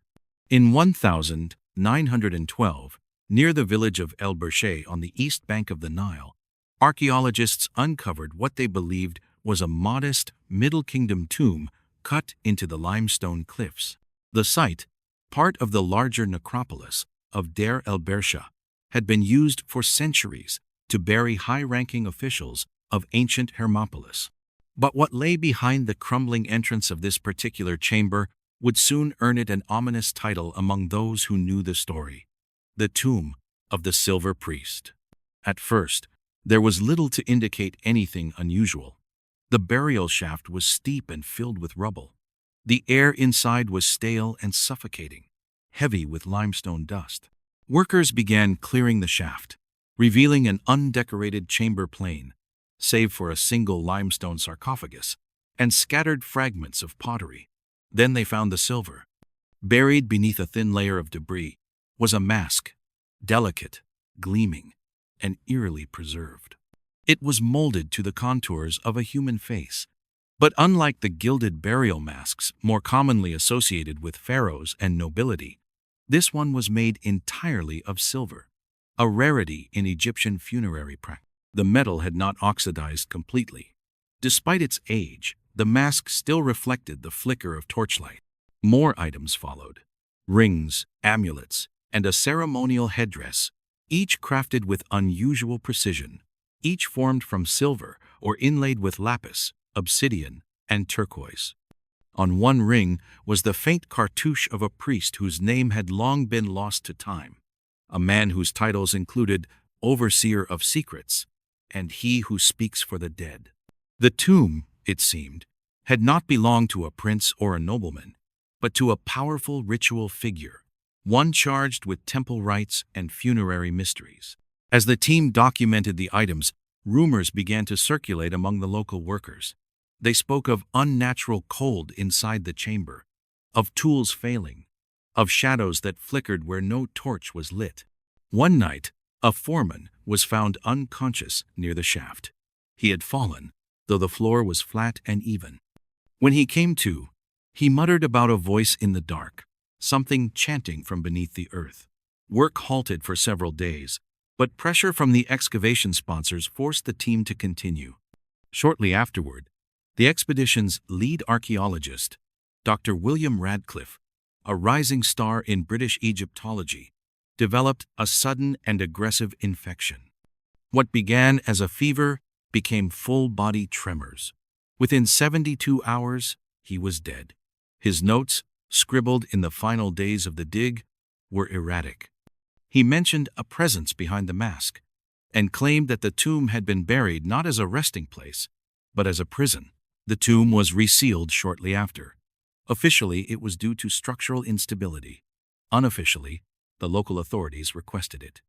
In 1912, near the village of El Berchet on the east bank of the Nile, archaeologists uncovered what they believed was a modest Middle Kingdom tomb cut into the limestone cliffs. The site, part of the larger necropolis of Deir el-Bersha, had been used for centuries to bury high-ranking officials of ancient Hermopolis. But what lay behind the crumbling entrance of this particular chamber would soon earn it an ominous title among those who knew the story: the Tomb of the Silver Priest. At first, there was little to indicate anything unusual. The burial shaft was steep and filled with rubble. The air inside was stale and suffocating, heavy with limestone dust. Workers began clearing the shaft, revealing an undecorated chamber plain, save for a single limestone sarcophagus and scattered fragments of pottery. Then they found the silver. Buried beneath a thin layer of debris was a mask, delicate, gleaming, and eerily preserved. It was molded to the contours of a human face, but unlike the gilded burial masks more commonly associated with pharaohs and nobility, this one was made entirely of silver, a rarity in Egyptian funerary practice. The metal had not oxidized completely. Despite its age, the mask still reflected the flicker of torchlight. More items followed: rings, amulets, and a ceremonial headdress, each crafted with unusual precision, each formed from silver or inlaid with lapis, obsidian, and turquoise. On one ring was the faint cartouche of a priest whose name had long been lost to time, a man whose titles included Overseer of Secrets and He Who Speaks for the Dead. The tomb, it seemed, had not belonged to a prince or a nobleman, but to a powerful ritual figure, one charged with temple rites and funerary mysteries. As the team documented the items, rumors began to circulate among the local workers. They spoke of unnatural cold inside the chamber, of tools failing, of shadows that flickered where no torch was lit. One night, a foreman was found unconscious near the shaft. He had fallen, though the floor was flat and even. When he came to, he muttered about a voice in the dark, something chanting from beneath the earth. Work halted for several days, but pressure from the excavation sponsors forced the team to continue. Shortly afterward, the expedition's lead archaeologist, Dr. William Radcliffe, a rising star in British Egyptology, developed a sudden and aggressive infection. What began as a fever became full-body tremors. Within 72 hours, he was dead. His notes, scribbled in the final days of the dig, were erratic. He mentioned a presence behind the mask and claimed that the tomb had been buried not as a resting place, but as a prison. The tomb was resealed shortly after. Officially, it was due to structural instability. Unofficially, the local authorities requested it.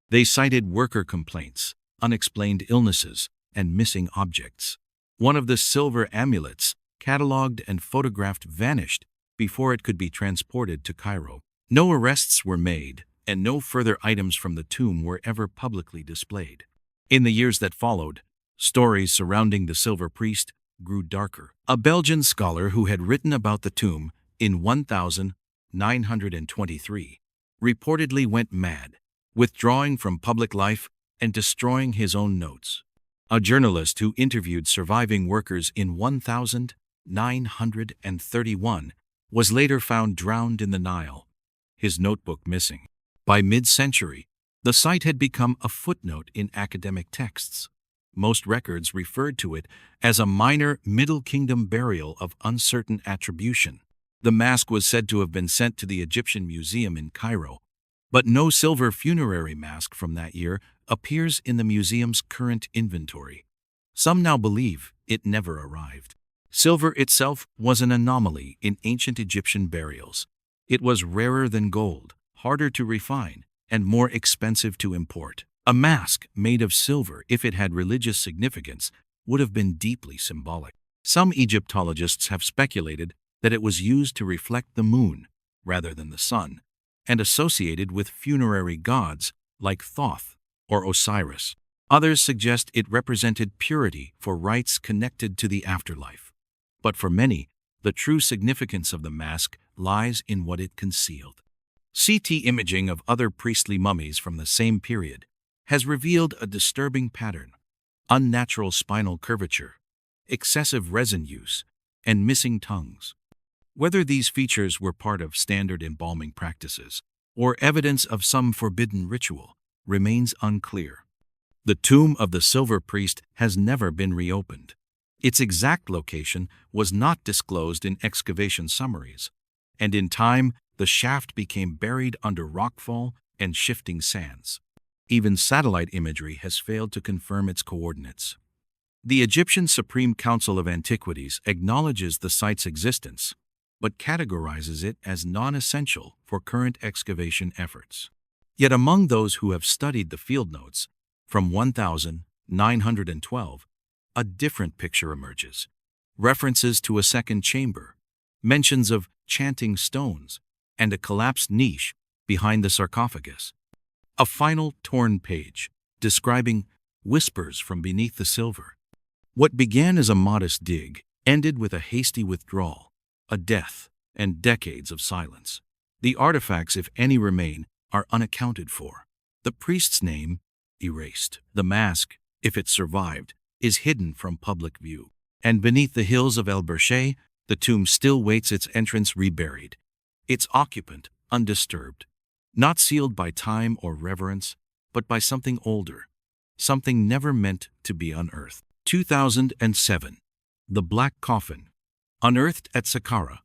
They cited worker complaints, unexplained illnesses, and missing objects. One of the silver amulets, catalogued and photographed, vanished before it could be transported to Cairo. No arrests were made, and no further items from the tomb were ever publicly displayed. In the years that followed, stories surrounding the Silver Priest grew darker. A Belgian scholar who had written about the tomb in 1923 reportedly went mad, withdrawing from public life and destroying his own notes. A journalist who interviewed surviving workers in 1931 was later found drowned in the Nile, his notebook missing. By mid-century, the site had become a footnote in academic texts. Most records referred to it as a minor Middle Kingdom burial of uncertain attribution. The mask was said to have been sent to the Egyptian Museum in Cairo, but no silver funerary mask from that year appears in the museum's current inventory. Some now believe it never arrived. Silver itself was an anomaly in ancient Egyptian burials. It was rarer than gold, harder to refine, and more expensive to import. A mask made of silver, if it had religious significance, would have been deeply symbolic. Some Egyptologists have speculated that it was used to reflect the moon rather than the sun, and associated with funerary gods like Thoth or Osiris. Others suggest it represented purity for rites connected to the afterlife. But for many, the true significance of the mask lies in what it concealed. CT imaging of other priestly mummies from the same period has revealed a disturbing pattern: unnatural spinal curvature, excessive resin use, and missing tongues. Whether these features were part of standard embalming practices or evidence of some forbidden ritual remains unclear. The tomb of the silver priest has never been reopened. Its exact location was not disclosed in excavation summaries, and in time the shaft became buried under rockfall and shifting sands. Even satellite imagery has failed to confirm its coordinates. The Egyptian Supreme Council of Antiquities acknowledges the site's existence, but categorizes it as non-essential for current excavation efforts. Yet among those who have studied the field notes, from 1912, a different picture emerges. References to a second chamber, mentions of chanting stones, and a collapsed niche behind the sarcophagus. A final torn page, describing whispers from beneath the silver. What began as a modest dig ended with a hasty withdrawal, a death, and decades of silence. The artifacts, if any remain, are unaccounted for. The priest's name, erased. The mask, if it survived, is hidden from public view. And beneath the hills of El Berché, the tomb still waits its entrance reburied, its occupant undisturbed, not sealed by time or reverence, but by something older, something never meant to be unearthed. 2007. The Black Coffin, unearthed at Saqqara.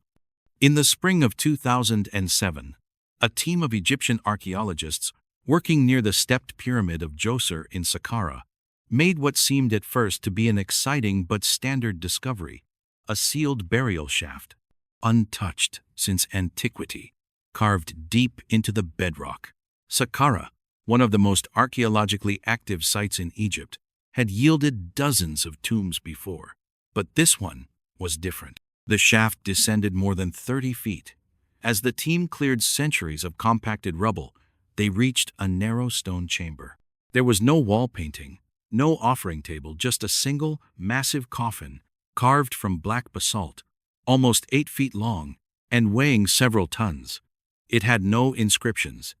In the spring of 2007, a team of Egyptian archaeologists working near the stepped pyramid of Djoser in Saqqara made what seemed at first to be an exciting but standard discovery: a sealed burial shaft, untouched since antiquity, carved deep into the bedrock. Saqqara, one of the most archaeologically active sites in Egypt, had yielded dozens of tombs before, but this one was different. The shaft descended more than 30 feet. As the team cleared centuries of compacted rubble, they reached a narrow stone chamber. There was no wall painting, no offering table, just a single, massive coffin carved from black basalt, almost 8 feet long and weighing several tons. It had no inscriptions,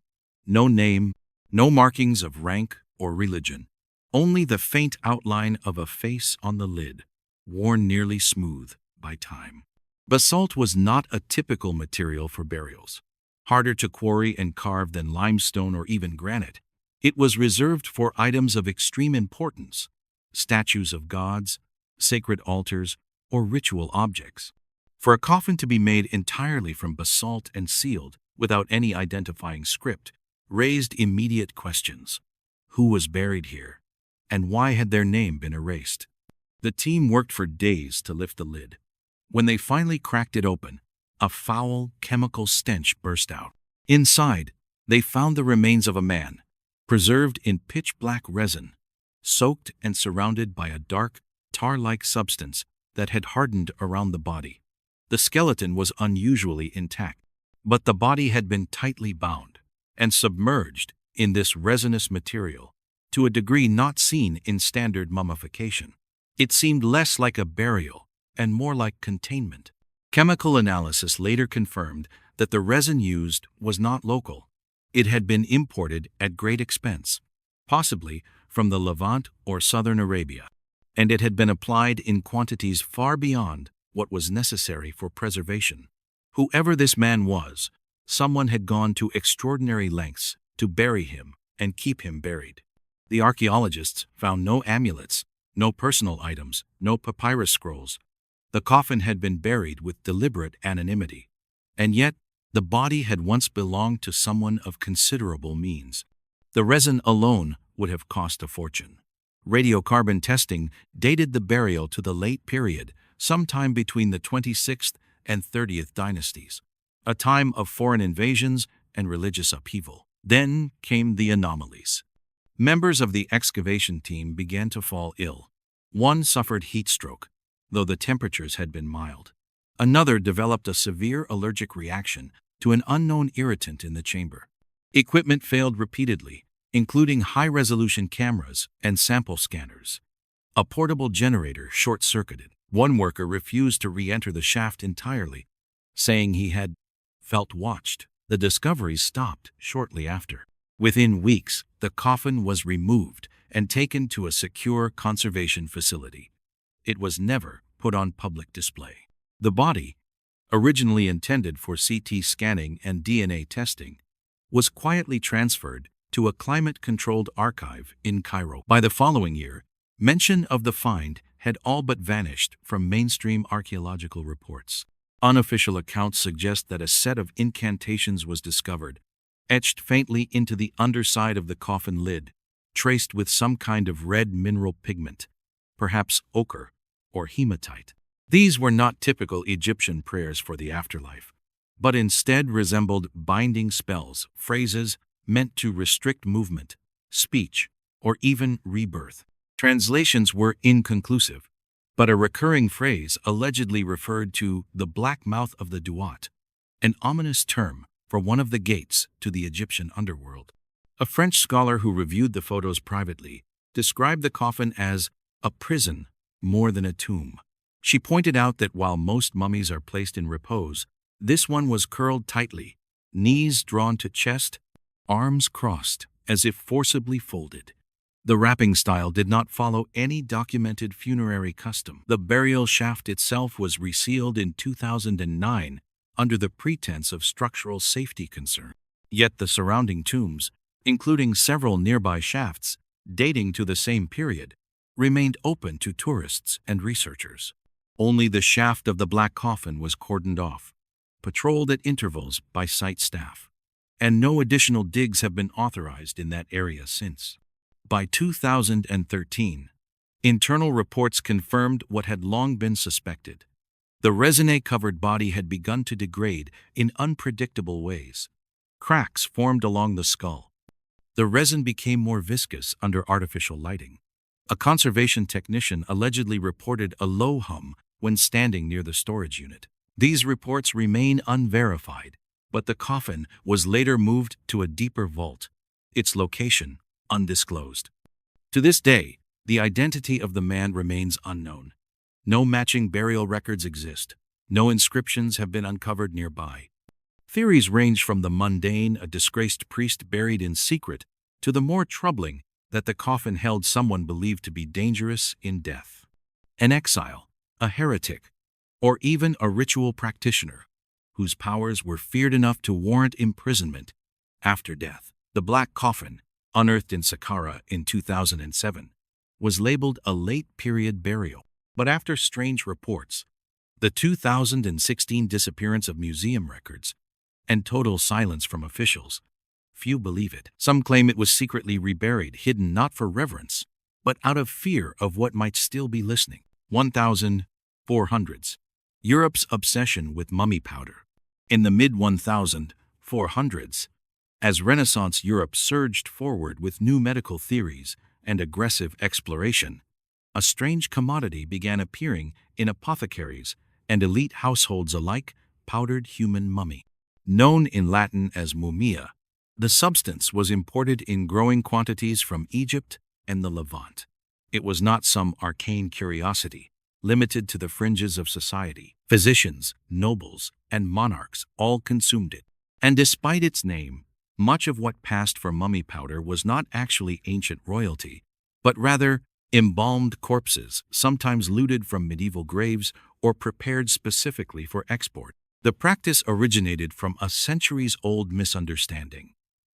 no name, no markings of rank or religion, only the faint outline of a face on the lid, worn nearly smooth by time. Basalt was not a typical material for burials. Harder to quarry and carve than limestone or even granite, it was reserved for items of extreme importance: statues of gods, sacred altars, or ritual objects. For a coffin to be made entirely from basalt and sealed without any identifying script raised immediate questions. Who was buried here? And why had their name been erased? The team worked for days to lift the lid. When they finally cracked it open, a foul chemical stench burst out. Inside, they found the remains of a man, preserved in pitch-black resin, soaked and surrounded by a dark, tar-like substance that had hardened around the body. The skeleton was unusually intact, but the body had been tightly bound and submerged in this resinous material to a degree not seen in standard mummification. It seemed less like a burial and more like containment. Chemical analysis later confirmed that the resin used was not local. It had been imported at great expense, possibly from the Levant or southern Arabia, and it had been applied in quantities far beyond what was necessary for preservation. Whoever this man was, someone had gone to extraordinary lengths to bury him and keep him buried. The archaeologists found no amulets, no personal items, no papyrus scrolls. The coffin had been buried with deliberate anonymity, and yet the body had once belonged to someone of considerable means. The resin alone would have cost a fortune. Radiocarbon testing dated the burial to the late period, sometime between the 26th and 30th dynasties, a time of foreign invasions and religious upheaval. Then came the anomalies. Members of the excavation team began to fall ill. One suffered heat stroke, though the temperatures had been mild. Another developed a severe allergic reaction to an unknown irritant in the chamber. Equipment failed repeatedly, including high-resolution cameras and sample scanners. A portable generator short-circuited. One worker refused to re-enter the shaft entirely, saying he had felt watched. The discoveries stopped shortly after. Within weeks, the coffin was removed and taken to a secure conservation facility. It was never put on public display. The body, originally intended for CT scanning and DNA testing, was quietly transferred to a climate-controlled archive in Cairo. By the following year, mention of the find had all but vanished from mainstream archaeological reports. Unofficial accounts suggest that a set of incantations was discovered, etched faintly into the underside of the coffin lid, traced with some kind of red mineral pigment, perhaps ochre or hematite. These were not typical Egyptian prayers for the afterlife, but instead resembled binding spells, phrases meant to restrict movement, speech, or even rebirth. Translations were inconclusive, but a recurring phrase allegedly referred to the black mouth of the Duat, an ominous term for one of the gates to the Egyptian underworld. A French scholar who reviewed the photos privately described the coffin as a prison more than a tomb. She pointed out that while most mummies are placed in repose, this one was curled tightly, knees drawn to chest, arms crossed, as if forcibly folded. The wrapping style did not follow any documented funerary custom. The burial shaft itself was resealed in 2009 under the pretense of structural safety concern. Yet the surrounding tombs, including several nearby shafts dating to the same period, remained open to tourists and researchers. Only the shaft of the black coffin was cordoned off, patrolled at intervals by site staff, and no additional digs have been authorized in that area since. By 2013, internal reports confirmed what had long been suspected. The resine-covered body had begun to degrade in unpredictable ways. Cracks formed along the skull. The resin became more viscous under artificial lighting. A conservation technician allegedly reported a low hum when standing near the storage unit. These reports remain unverified, but the coffin was later moved to a deeper vault, its location undisclosed. To this day, the identity of the man remains unknown. No matching burial records exist. No inscriptions have been uncovered nearby. Theories range from the mundane, a disgraced priest buried in secret, to the more troubling, that the coffin held someone believed to be dangerous in death. An exile, a heretic, or even a ritual practitioner, whose powers were feared enough to warrant imprisonment after death. The black coffin, unearthed in Saqqara in 2007, was labeled a late-period burial. But after strange reports, the 2016 disappearance of museum records, and total silence from officials, few believe it. Some claim it was secretly reburied, hidden not for reverence, but out of fear of what might still be listening. 1400s. Europe's obsession with mummy powder. In the mid-1400s, as Renaissance Europe surged forward with new medical theories and aggressive exploration, a strange commodity began appearing in apothecaries and elite households alike: powdered human mummy. Known in Latin as mumia, the substance was imported in growing quantities from Egypt and the Levant. It was not some arcane curiosity, limited to the fringes of society. Physicians, nobles, and monarchs all consumed it. And despite its name, much of what passed for mummy powder was not actually ancient royalty, but rather embalmed corpses, sometimes looted from medieval graves or prepared specifically for export. The practice originated from a centuries-old misunderstanding.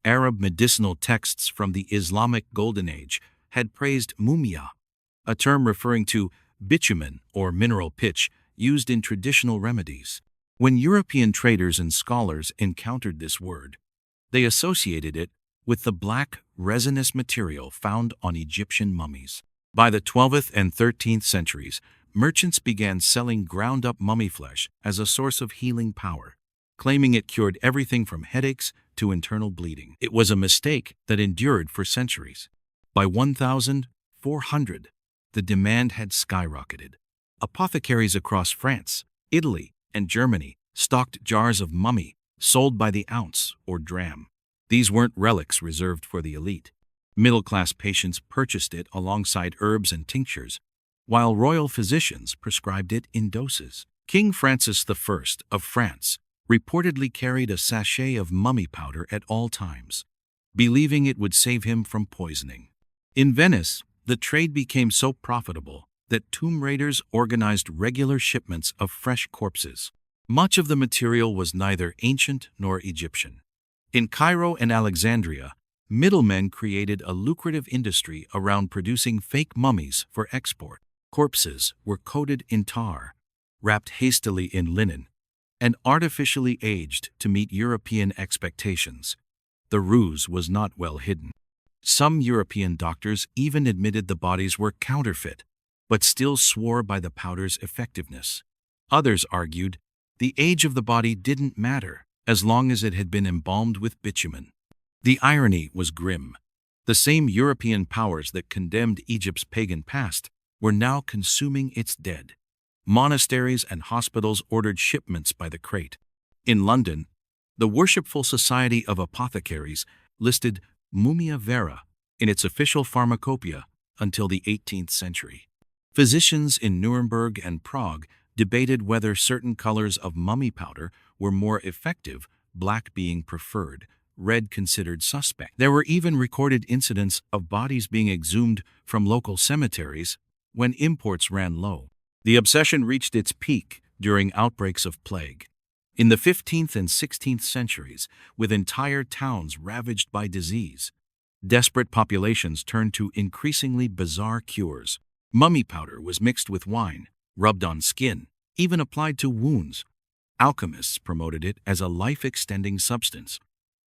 Arab medicinal texts from the Islamic Golden Age had praised mumia, a term referring to bitumen or mineral pitch used in traditional remedies. When European traders and scholars encountered this word, they associated it with the black, resinous material found on Egyptian mummies. By the 12th and 13th centuries, merchants began selling ground-up mummy flesh as a source of healing power, claiming it cured everything from headaches to internal bleeding. It was a mistake that endured for centuries. By 1400, the demand had skyrocketed. Apothecaries across France, Italy, and Germany stocked jars of mummy, sold by the ounce or dram. These weren't relics reserved for the elite. Middle-class patients purchased it alongside herbs and tinctures, while royal physicians prescribed it in doses. King Francis I of France reportedly carried a sachet of mummy powder at all times, believing it would save him from poisoning. In Venice, the trade became so profitable that tomb raiders organized regular shipments of fresh corpses. Much of the material was neither ancient nor Egyptian. In Cairo and Alexandria, middlemen created a lucrative industry around producing fake mummies for export. Corpses were coated in tar, wrapped hastily in linen, and artificially aged to meet European expectations. The ruse was not well hidden. Some European doctors even admitted the bodies were counterfeit, but still swore by the powder's effectiveness. Others argued the age of the body didn't matter as long as it had been embalmed with bitumen. The irony was grim. The same European powers that condemned Egypt's pagan past were now consuming its dead. Monasteries and hospitals ordered shipments by the crate. In London, the Worshipful Society of Apothecaries listed mumia vera in its official pharmacopoeia until the 18th century. Physicians in Nuremberg and Prague debated whether certain colors of mummy powder were more effective, black being preferred, red considered suspect. There were even recorded incidents of bodies being exhumed from local cemeteries when imports ran low. The obsession reached its peak during outbreaks of plague. In the 15th and 16th centuries, with entire towns ravaged by disease, desperate populations turned to increasingly bizarre cures. Mummy powder was mixed with wine, rubbed on skin, even applied to wounds. Alchemists promoted it as a life-extending substance,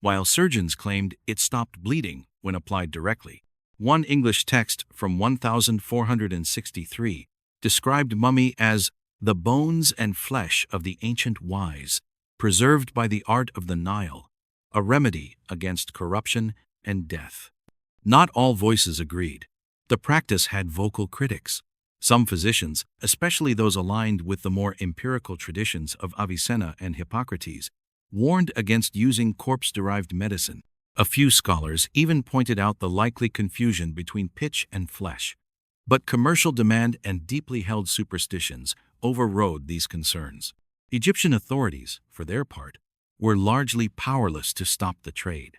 while surgeons claimed it stopped bleeding when applied directly. One English text from 1463 described mummy as the bones and flesh of the ancient wise, preserved by the art of the Nile, a remedy against corruption and death. Not all voices agreed. The practice had vocal critics. Some physicians, especially those aligned with the more empirical traditions of Avicenna and Hippocrates, warned against using corpse-derived medicine. A few scholars even pointed out the likely confusion between pitch and flesh. But commercial demand and deeply held superstitions overrode these concerns. Egyptian authorities, for their part, were largely powerless to stop the trade.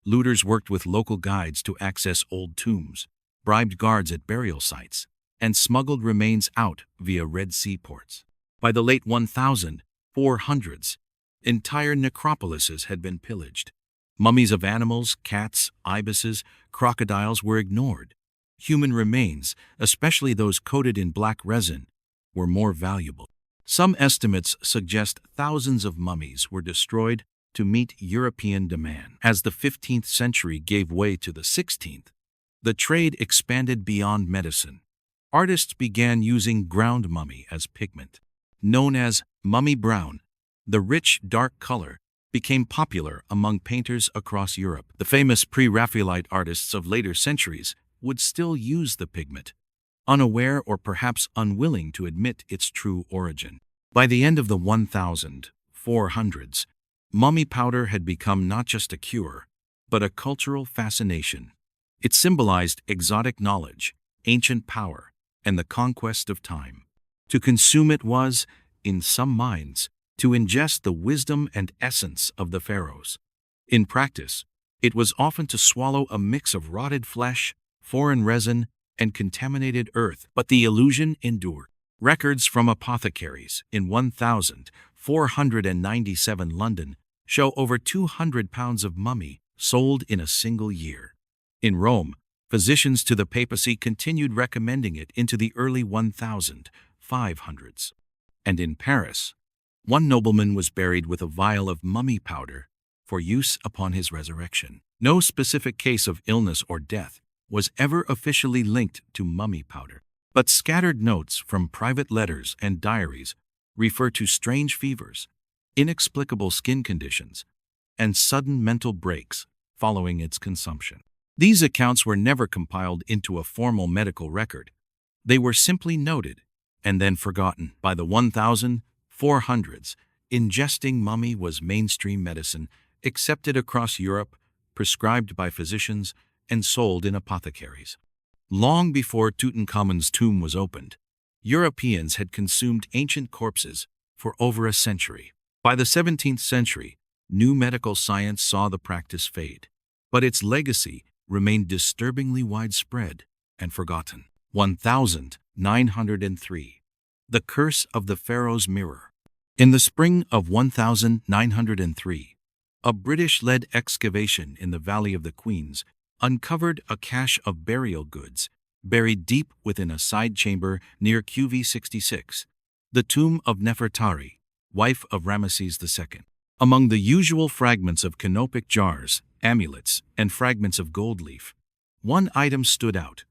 Looters worked with local guides to access old tombs, bribed guards at burial sites, and smuggled remains out via Red Sea ports. By the late 1400s, entire necropolises had been pillaged. Mummies of animals, cats, ibises, crocodiles were ignored. Human remains, especially those coated in black resin, were more valuable. Some estimates suggest thousands of mummies were destroyed to meet European demand. As the 15th century gave way to the 16th, the trade expanded beyond medicine. Artists began using ground mummy as pigment. Known as mummy brown, the rich, dark color became popular among painters across Europe. The famous pre-Raphaelite artists of later centuries would still use the pigment, unaware or perhaps unwilling to admit its true origin. By the end of the 1400s, mummy powder had become not just a cure, but a cultural fascination. It symbolized exotic knowledge, ancient power, and the conquest of time. To consume it was, in some minds, to ingest the wisdom and essence of the pharaohs. In practice, it was often to swallow a mix of rotted flesh, foreign resin, and contaminated earth, but the illusion endured. Records from apothecaries in 1497 London show over 200 pounds of mummy sold in a single year. In Rome, physicians to the papacy continued recommending it into the early 1500s. And in Paris, one nobleman was buried with a vial of mummy powder for use upon his resurrection. No specific case of illness or death was ever officially linked to mummy powder, but scattered notes from private letters and diaries refer to strange fevers, inexplicable skin conditions, and sudden mental breaks following its consumption. These accounts were never compiled into a formal medical record. They were simply noted and then forgotten. By the 1400s, ingesting mummy was mainstream medicine, accepted across Europe, prescribed by physicians, and sold in apothecaries. Long before Tutankhamun's tomb was opened, Europeans had consumed ancient corpses for over a century. By the 17th century, new medical science saw the practice fade, but its legacy remained disturbingly widespread and forgotten. 1903. The Curse of the Pharaoh's Mirror. In the spring of 1903, a British-led excavation in the Valley of the Queens uncovered a cache of burial goods buried deep within a side chamber near QV66, the tomb of Nefertari, wife of Ramesses II. Among the usual fragments of canopic jars, amulets, and fragments of gold leaf, one item stood out: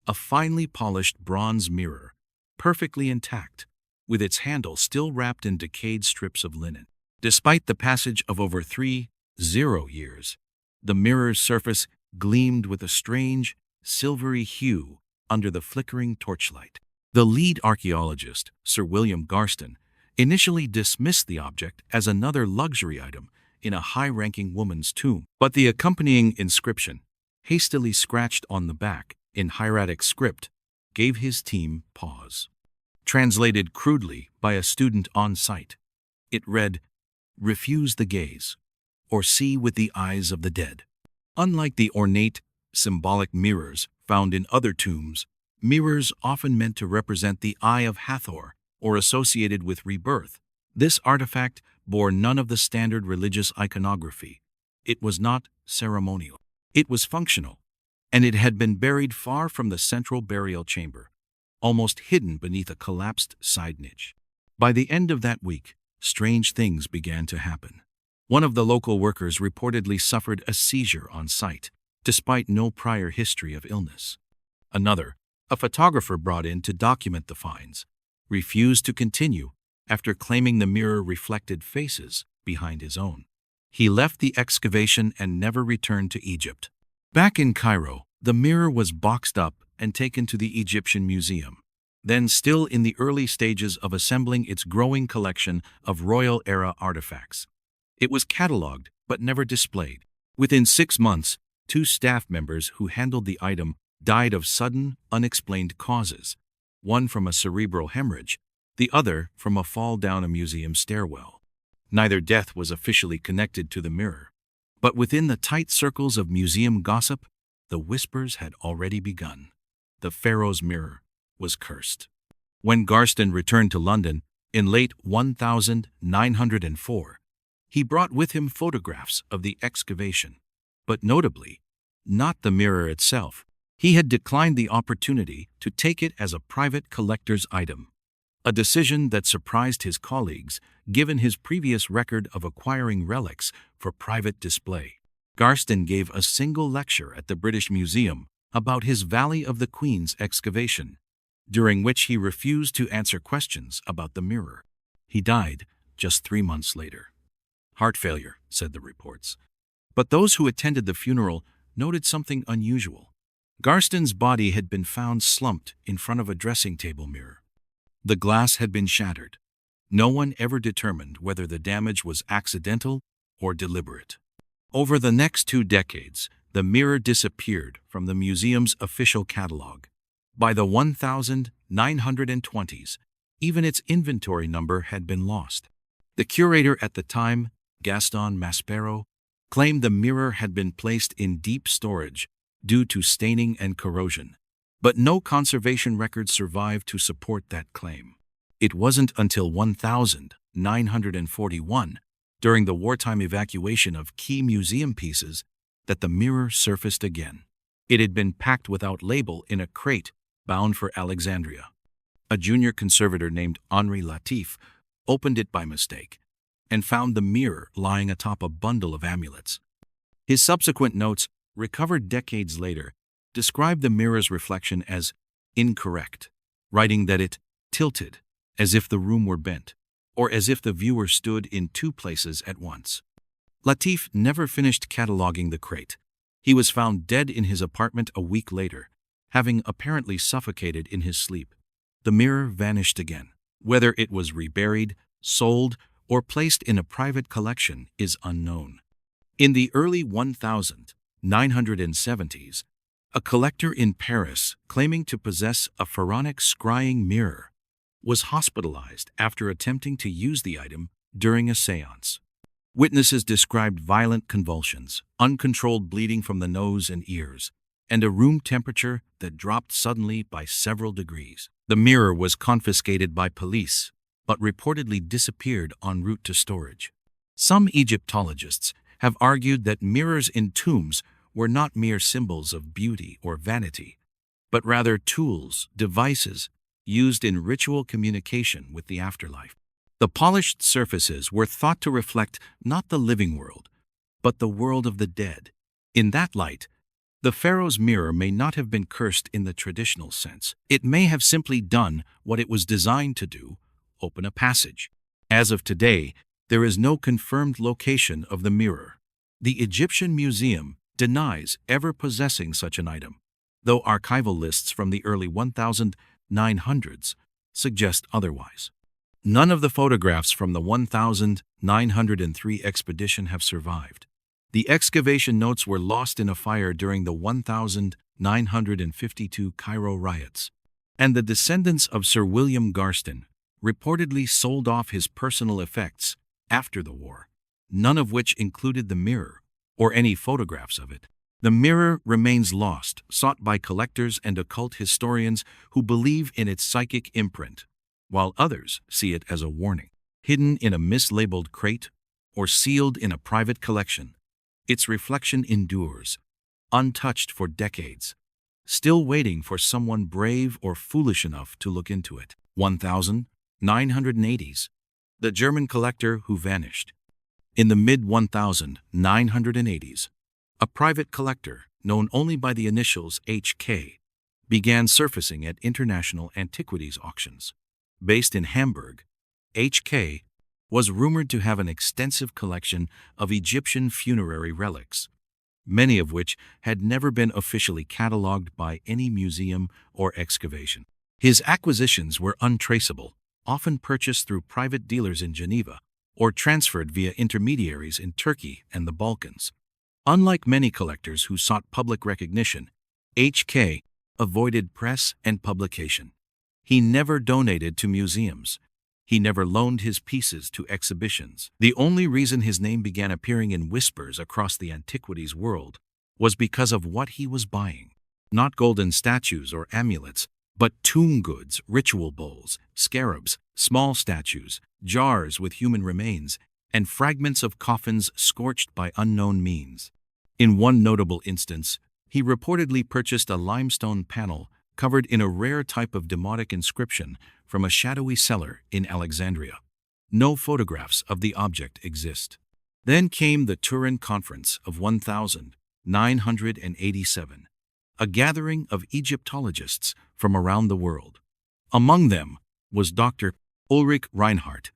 a finely polished bronze mirror, perfectly intact, with its handle still wrapped in decayed strips of linen. Despite the passage of over 30 years, the mirror's surface gleamed with a strange, silvery hue under the flickering torchlight. The lead archaeologist, Sir William Garston, initially dismissed the object as another luxury item in a high-ranking woman's tomb, but the accompanying inscription, hastily scratched on the back in hieratic script, gave his team pause. Translated crudely by a student on site, it read, "Refuse the gaze, or see with the eyes of the dead." Unlike the ornate, symbolic mirrors found in other tombs, mirrors often meant to represent the Eye of Hathor or associated with rebirth, this artifact bore none of the standard religious iconography. It was not ceremonial. It was functional, and it had been buried far from the central burial chamber, almost hidden beneath a collapsed side niche. By the end of that week, strange things began to happen. One of the local workers reportedly suffered a seizure on site, despite no prior history of illness. Another, a photographer brought in to document the finds, refused to continue after claiming the mirror reflected faces behind his own. He left the excavation and never returned to Egypt. Back in Cairo, the mirror was boxed up and taken to the Egyptian Museum, then still in the early stages of assembling its growing collection of royal-era artifacts. It was catalogued but never displayed. Within 6 months, 2 staff members who handled the item died of sudden, unexplained causes, one from a cerebral hemorrhage, the other from a fall down a museum stairwell. Neither death was officially connected to the mirror, but within the tight circles of museum gossip, the whispers had already begun. The pharaoh's mirror was cursed. When Garston returned to London in late 1904, he brought with him photographs of the excavation, but notably, not the mirror itself. He had declined the opportunity to take it as a private collector's item, a decision that surprised his colleagues given his previous record of acquiring relics for private display. Garston gave a single lecture at the British Museum about his Valley of the Queens excavation, during which he refused to answer questions about the mirror. He died just 3 months later. Heart failure, said the reports. But those who attended the funeral noted something unusual. Garston's body had been found slumped in front of a dressing table mirror. The glass had been shattered. No one ever determined whether the damage was accidental or deliberate. Over the next 2 decades, the mirror disappeared from the museum's official catalog. By the 1920s, even its inventory number had been lost. The curator at the time, Gaston Maspero, claimed the mirror had been placed in deep storage due to staining and corrosion, but no conservation records survived to support that claim. It wasn't until 1941, during the wartime evacuation of key museum pieces, that the mirror surfaced again. It had been packed without label in a crate bound for Alexandria. A junior conservator named Henri Latif opened it by mistake and found the mirror lying atop a bundle of amulets. His subsequent notes, recovered decades later, described the mirror's reflection as incorrect, writing that it tilted as if the room were bent, or as if the viewer stood in 2 places at once. Latif never finished cataloging the crate. He was found dead in his apartment a week later, having apparently suffocated in his sleep. The mirror vanished again. Whether it was reburied, sold, or placed in a private collection is unknown. In the early 1970s, a collector in Paris claiming to possess a pharaonic scrying mirror was hospitalized after attempting to use the item during a séance. Witnesses described violent convulsions, uncontrolled bleeding from the nose and ears, and a room temperature that dropped suddenly by several degrees. The mirror was confiscated by police, but reportedly disappeared en route to storage. Some Egyptologists have argued that mirrors in tombs were not mere symbols of beauty or vanity, but rather tools, devices, used in ritual communication with the afterlife. The polished surfaces were thought to reflect not the living world, but the world of the dead. In that light, the pharaoh's mirror may not have been cursed in the traditional sense. It may have simply done what it was designed to do: open a passage. As of today, there is no confirmed location of the mirror. The Egyptian Museum denies ever possessing such an item, though archival lists from the early 1900s suggest otherwise. None of the photographs from the 1903 expedition have survived. The excavation notes were lost in a fire during the 1952 Cairo riots, and the descendants of Sir William Garstin reportedly sold off his personal effects after the war, none of which included the mirror or any photographs of it. The mirror remains lost, sought by collectors and occult historians who believe in its psychic imprint, while others see it as a warning. Hidden in a mislabeled crate or sealed in a private collection, its reflection endures, untouched for decades, still waiting for someone brave or foolish enough to look into it. 1980s. The German collector who vanished. In the mid-1980s, a private collector, known only by the initials HK, began surfacing at international antiquities auctions. Based in Hamburg, HK was rumored to have an extensive collection of Egyptian funerary relics, many of which had never been officially catalogued by any museum or excavation. His acquisitions were untraceable, often purchased through private dealers in Geneva or transferred via intermediaries in Turkey and the Balkans. Unlike many collectors who sought public recognition, HK avoided press and publication. He never donated to museums. He never loaned his pieces to exhibitions. The only reason his name began appearing in whispers across the antiquities world was because of what he was buying. Not golden statues or amulets, but tomb goods, ritual bowls, scarabs, small statues, jars with human remains, and fragments of coffins scorched by unknown means. In one notable instance, he reportedly purchased a limestone panel covered in a rare type of demotic inscription from a shadowy cellar in Alexandria. No photographs of the object exist. Then came the Turin Conference of 1987, a gathering of Egyptologists from around the world. Among them was Dr. Ulrich Reinhardt,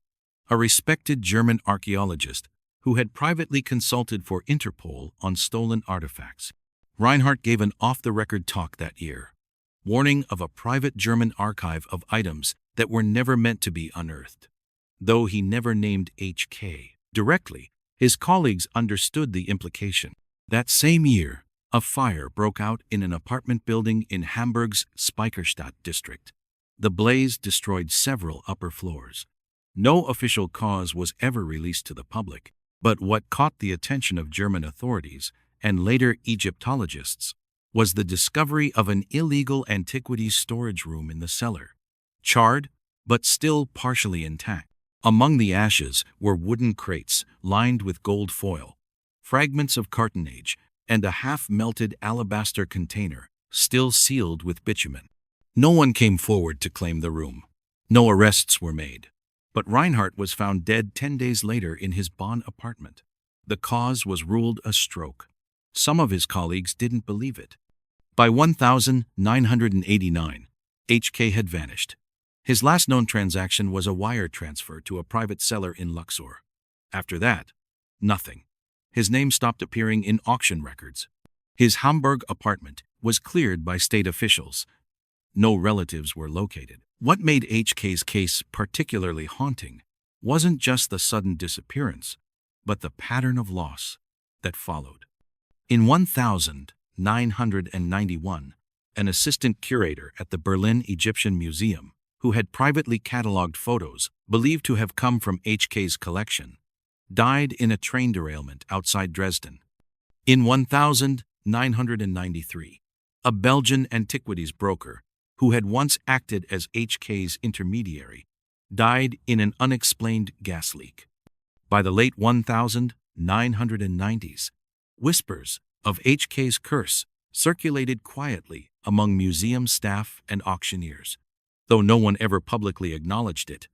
a respected German archaeologist who had privately consulted for Interpol on stolen artifacts. Reinhardt gave an off-the-record talk that year, warning of a private German archive of items that were never meant to be unearthed. Though he never named HK directly, his colleagues understood the implication. That same year, a fire broke out in an apartment building in Hamburg's Speicherstadt district. The blaze destroyed several upper floors. No official cause was ever released to the public, but what caught the attention of German authorities and later Egyptologists was the discovery of an illegal antiquities storage room in the cellar, charred but still partially intact. Among the ashes were wooden crates lined with gold foil, fragments of cartonnage, and a half-melted alabaster container still sealed with bitumen. No one came forward to claim the room. No arrests were made. But Reinhardt was found dead 10 days later in his Bonn apartment. The cause was ruled a stroke. Some of his colleagues didn't believe it. By 1989, HK had vanished. His last known transaction was a wire transfer to a private seller in Luxor. After that, nothing. His name stopped appearing in auction records. His Hamburg apartment was cleared by state officials. No relatives were located. What made HK's case particularly haunting wasn't just the sudden disappearance, but the pattern of loss that followed. In 1991, an assistant curator at the Berlin Egyptian Museum, who had privately catalogued photos believed to have come from HK's collection, died in a train derailment outside Dresden. In 1993, a Belgian antiquities broker, who had once acted as HK's intermediary, died in an unexplained gas leak. By the late 1990s, whispers of HK's curse circulated quietly among museum staff and auctioneers, though no one ever publicly acknowledged it.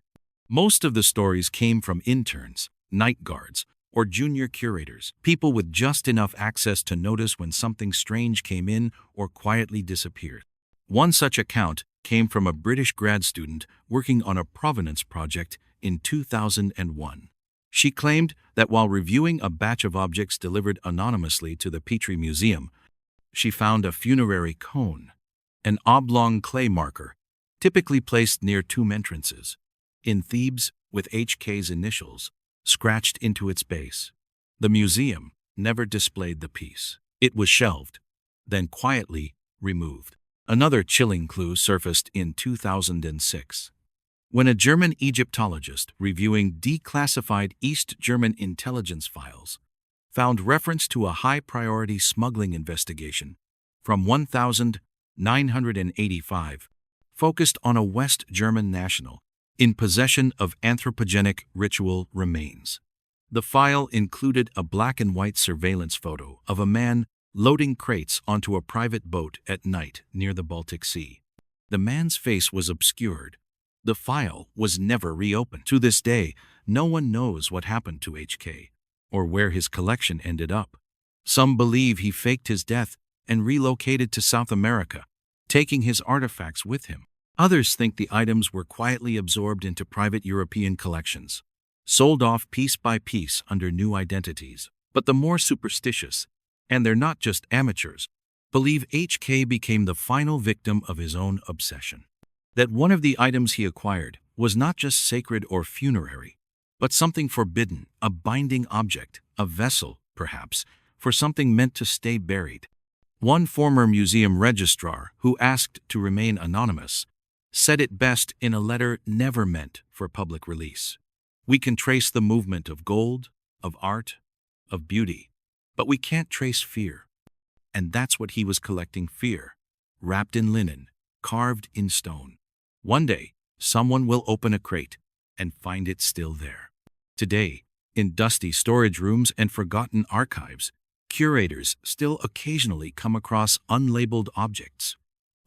Most of the stories came from interns, night guards, or junior curators, people with just enough access to notice when something strange came in or quietly disappeared. One such account came from a British grad student working on a provenance project in 2001. She claimed that while reviewing a batch of objects delivered anonymously to the Petrie Museum, she found a funerary cone, an oblong clay marker, typically placed near tomb entrances, in Thebes with HK's initials scratched into its base. The museum never displayed the piece. It was shelved, then quietly removed. Another chilling clue surfaced in 2006. When a German Egyptologist reviewing declassified East German intelligence files found reference to a high-priority smuggling investigation from 1985, focused on a West German national in possession of anthropogenic ritual remains. The file included a black-and-white surveillance photo of a man loading crates onto a private boat at night near the Baltic Sea. The man's face was obscured. The file was never reopened. To this day, no one knows what happened to HK or where his collection ended up. Some believe he faked his death and relocated to South America, taking his artifacts with him. Others think the items were quietly absorbed into private European collections, sold off piece by piece under new identities. But the more superstitious, and they're not just amateurs, believe HK became the final victim of his own obsession. That one of the items he acquired was not just sacred or funerary, but something forbidden, a binding object, a vessel, perhaps, for something meant to stay buried. One former museum registrar, who asked to remain anonymous, said it best in a letter never meant for public release. We can trace the movement of gold, of art, of beauty, but we can't trace fear. And that's what he was collecting: fear, wrapped in linen, carved in stone. One day, someone will open a crate and find it still there. Today, in dusty storage rooms and forgotten archives, curators still occasionally come across unlabeled objects,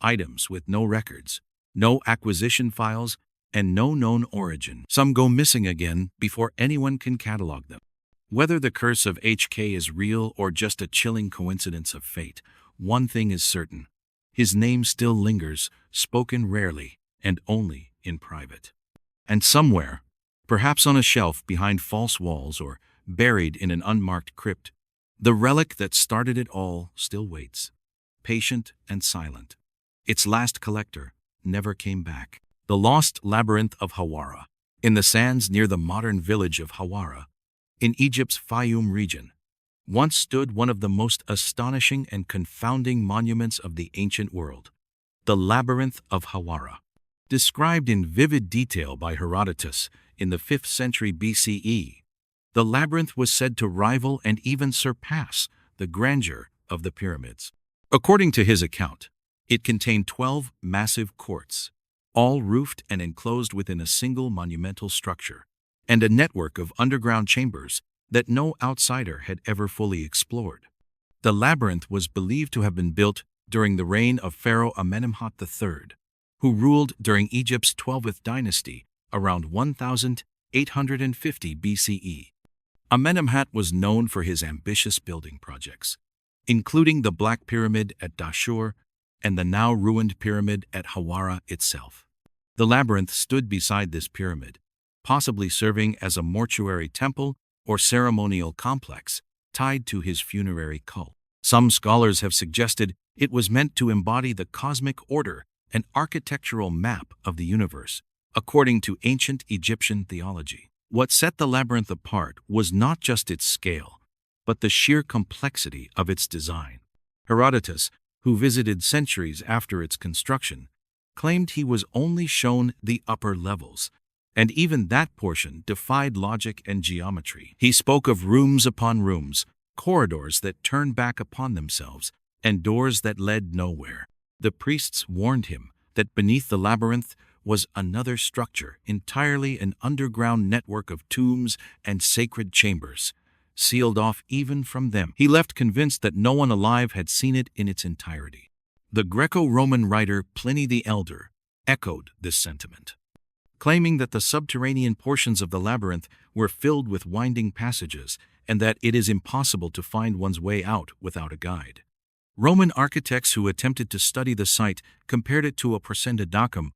items with no records, no acquisition files, and no known origin. Some go missing again before anyone can catalog them. Whether the curse of HK is real or just a chilling coincidence of fate, one thing is certain: his name still lingers, spoken rarely and only in private. And somewhere, perhaps on a shelf behind false walls or buried in an unmarked crypt, the relic that started it all still waits, patient and silent. Its last collector never came back. The lost labyrinth of Hawara, in the sands near the modern village of Hawara, in Egypt's Fayum region, once stood one of the most astonishing and confounding monuments of the ancient world, the Labyrinth of Hawara. Described in vivid detail by Herodotus in the 5th century BCE, the labyrinth was said to rival and even surpass the grandeur of the pyramids. According to his account, it contained 12 massive courts, all roofed and enclosed within a single monumental structure, and a network of underground chambers that no outsider had ever fully explored. The labyrinth was believed to have been built during the reign of Pharaoh Amenemhat III, who ruled during Egypt's 12th dynasty around 1850 BCE. Amenemhat was known for his ambitious building projects, including the Black Pyramid at Dashur and the now ruined pyramid at Hawara itself. The labyrinth stood beside this pyramid, possibly serving as a mortuary temple or ceremonial complex tied to his funerary cult. Some scholars have suggested it was meant to embody the cosmic order and architectural map of the universe, according to ancient Egyptian theology. What set the labyrinth apart was not just its scale, but the sheer complexity of its design. Herodotus, who visited centuries after its construction, claimed he was only shown the upper levels, and even that portion defied logic and geometry. He spoke of rooms upon rooms, corridors that turned back upon themselves, and doors that led nowhere. The priests warned him that beneath the labyrinth was another structure, entirely an underground network of tombs and sacred chambers, sealed off even from them. He left convinced that no one alive had seen it in its entirety. The Greco-Roman writer Pliny the Elder echoed this sentiment, claiming that the subterranean portions of the labyrinth were filled with winding passages and that it is impossible to find one's way out without a guide. Roman architects who attempted to study the site compared it to a proscendidacum,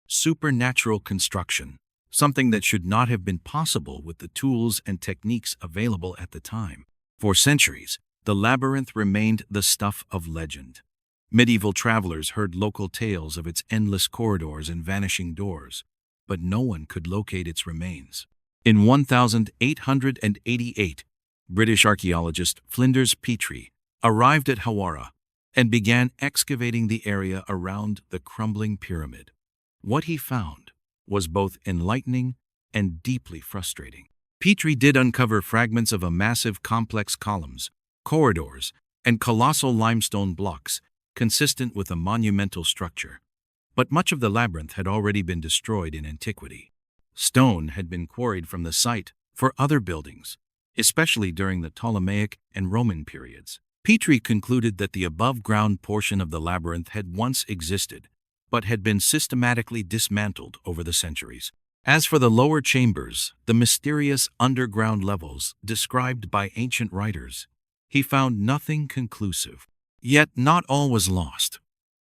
supernatural construction, something that should not have been possible with the tools and techniques available at the time. For centuries, the labyrinth remained the stuff of legend. Medieval travelers heard local tales of its endless corridors and vanishing doors, but no one could locate its remains. In 1888, British archaeologist Flinders Petrie arrived at Hawara and began excavating the area around the crumbling pyramid. What he found was both enlightening and deeply frustrating. Petrie did uncover fragments of a massive complex columns, corridors, and colossal limestone blocks consistent with a monumental structure. But much of the labyrinth had already been destroyed in antiquity. Stone had been quarried from the site for other buildings, especially during the Ptolemaic and Roman periods. Petrie concluded that the above-ground portion of the labyrinth had once existed, but had been systematically dismantled over the centuries. As for the lower chambers, the mysterious underground levels described by ancient writers, he found nothing conclusive. Yet not all was lost.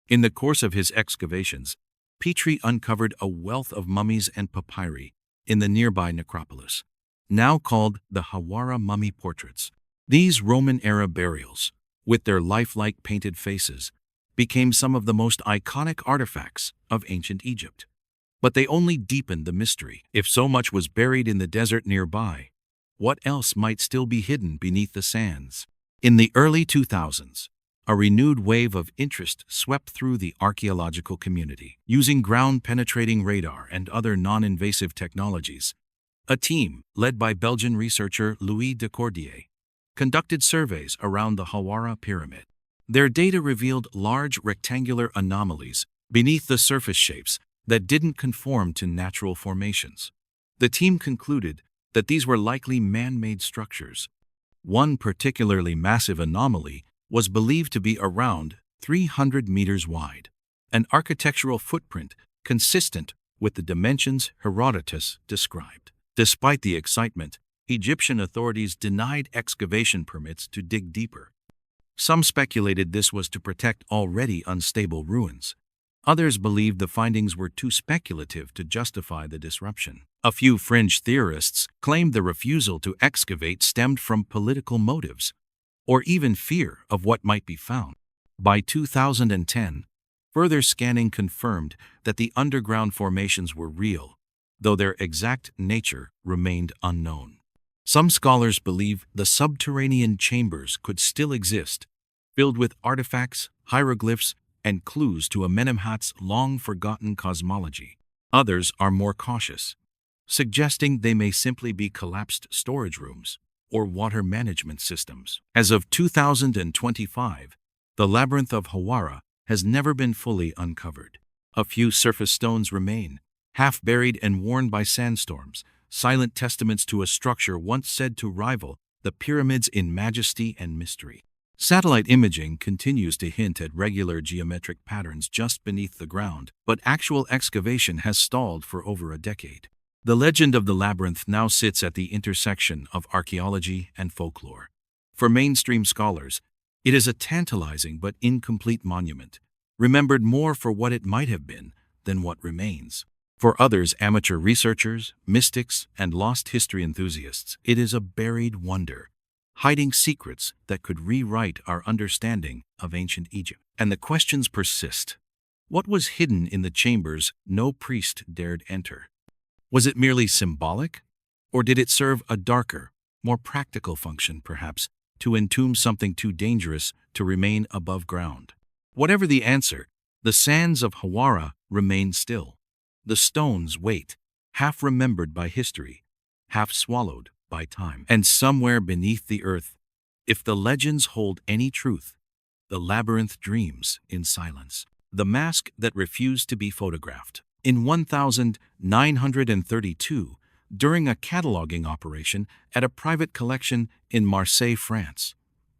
In the course of his excavations, Petrie uncovered a wealth of mummies and papyri in the nearby necropolis, now called the Hawara mummy portraits. These Roman-era burials, with their lifelike painted faces, became some of the most iconic artifacts of ancient Egypt. But they only deepened the mystery. If so much was buried in the desert nearby, what else might still be hidden beneath the sands? In the early 2000s, a renewed wave of interest swept through the archaeological community. Using ground-penetrating radar and other non-invasive technologies, a team, led by Belgian researcher Louis de Cordier, conducted surveys around the Hawara pyramid. Their data revealed large rectangular anomalies beneath the surface shapes that didn't conform to natural formations. The team concluded that these were likely man-made structures. One particularly massive anomaly was believed to be around 300 meters wide, an architectural footprint consistent with the dimensions Herodotus described. Despite the excitement, Egyptian authorities denied excavation permits to dig deeper. Some speculated this was to protect already unstable ruins. Others believed the findings were too speculative to justify the disruption. A few fringe theorists claimed the refusal to excavate stemmed from political motives, or even fear of what might be found. By 2010, further scanning confirmed that the underground formations were real, though their exact nature remained unknown. Some scholars believe the subterranean chambers could still exist, filled with artifacts, hieroglyphs, and clues to Amenemhat's long-forgotten cosmology. Others are more cautious, suggesting they may simply be collapsed storage rooms or water management systems. As of 2025, the labyrinth of Hawara has never been fully uncovered. A few surface stones remain, half buried and worn by sandstorms, silent testaments to a structure once said to rival the pyramids in majesty and mystery. Satellite imaging continues to hint at regular geometric patterns just beneath the ground, but actual excavation has stalled for over a decade. The legend of the labyrinth now sits at the intersection of archaeology and folklore. For mainstream scholars, it is a tantalizing but incomplete monument, remembered more for what it might have been than what remains. For others, amateur researchers, mystics, and lost history enthusiasts, it is a buried wonder, hiding secrets that could rewrite our understanding of ancient Egypt. And the questions persist. What was hidden in the chambers no priest dared enter? Was it merely symbolic? Or did it serve a darker, more practical function, perhaps, to entomb something too dangerous to remain above ground? Whatever the answer, the sands of Hawara remain still. The stones wait, half remembered by history, half swallowed by time. And somewhere beneath the earth, if the legends hold any truth, the labyrinth dreams in silence. The mask that refused to be photographed. In 1932, during a cataloging operation at a private collection in Marseille, France,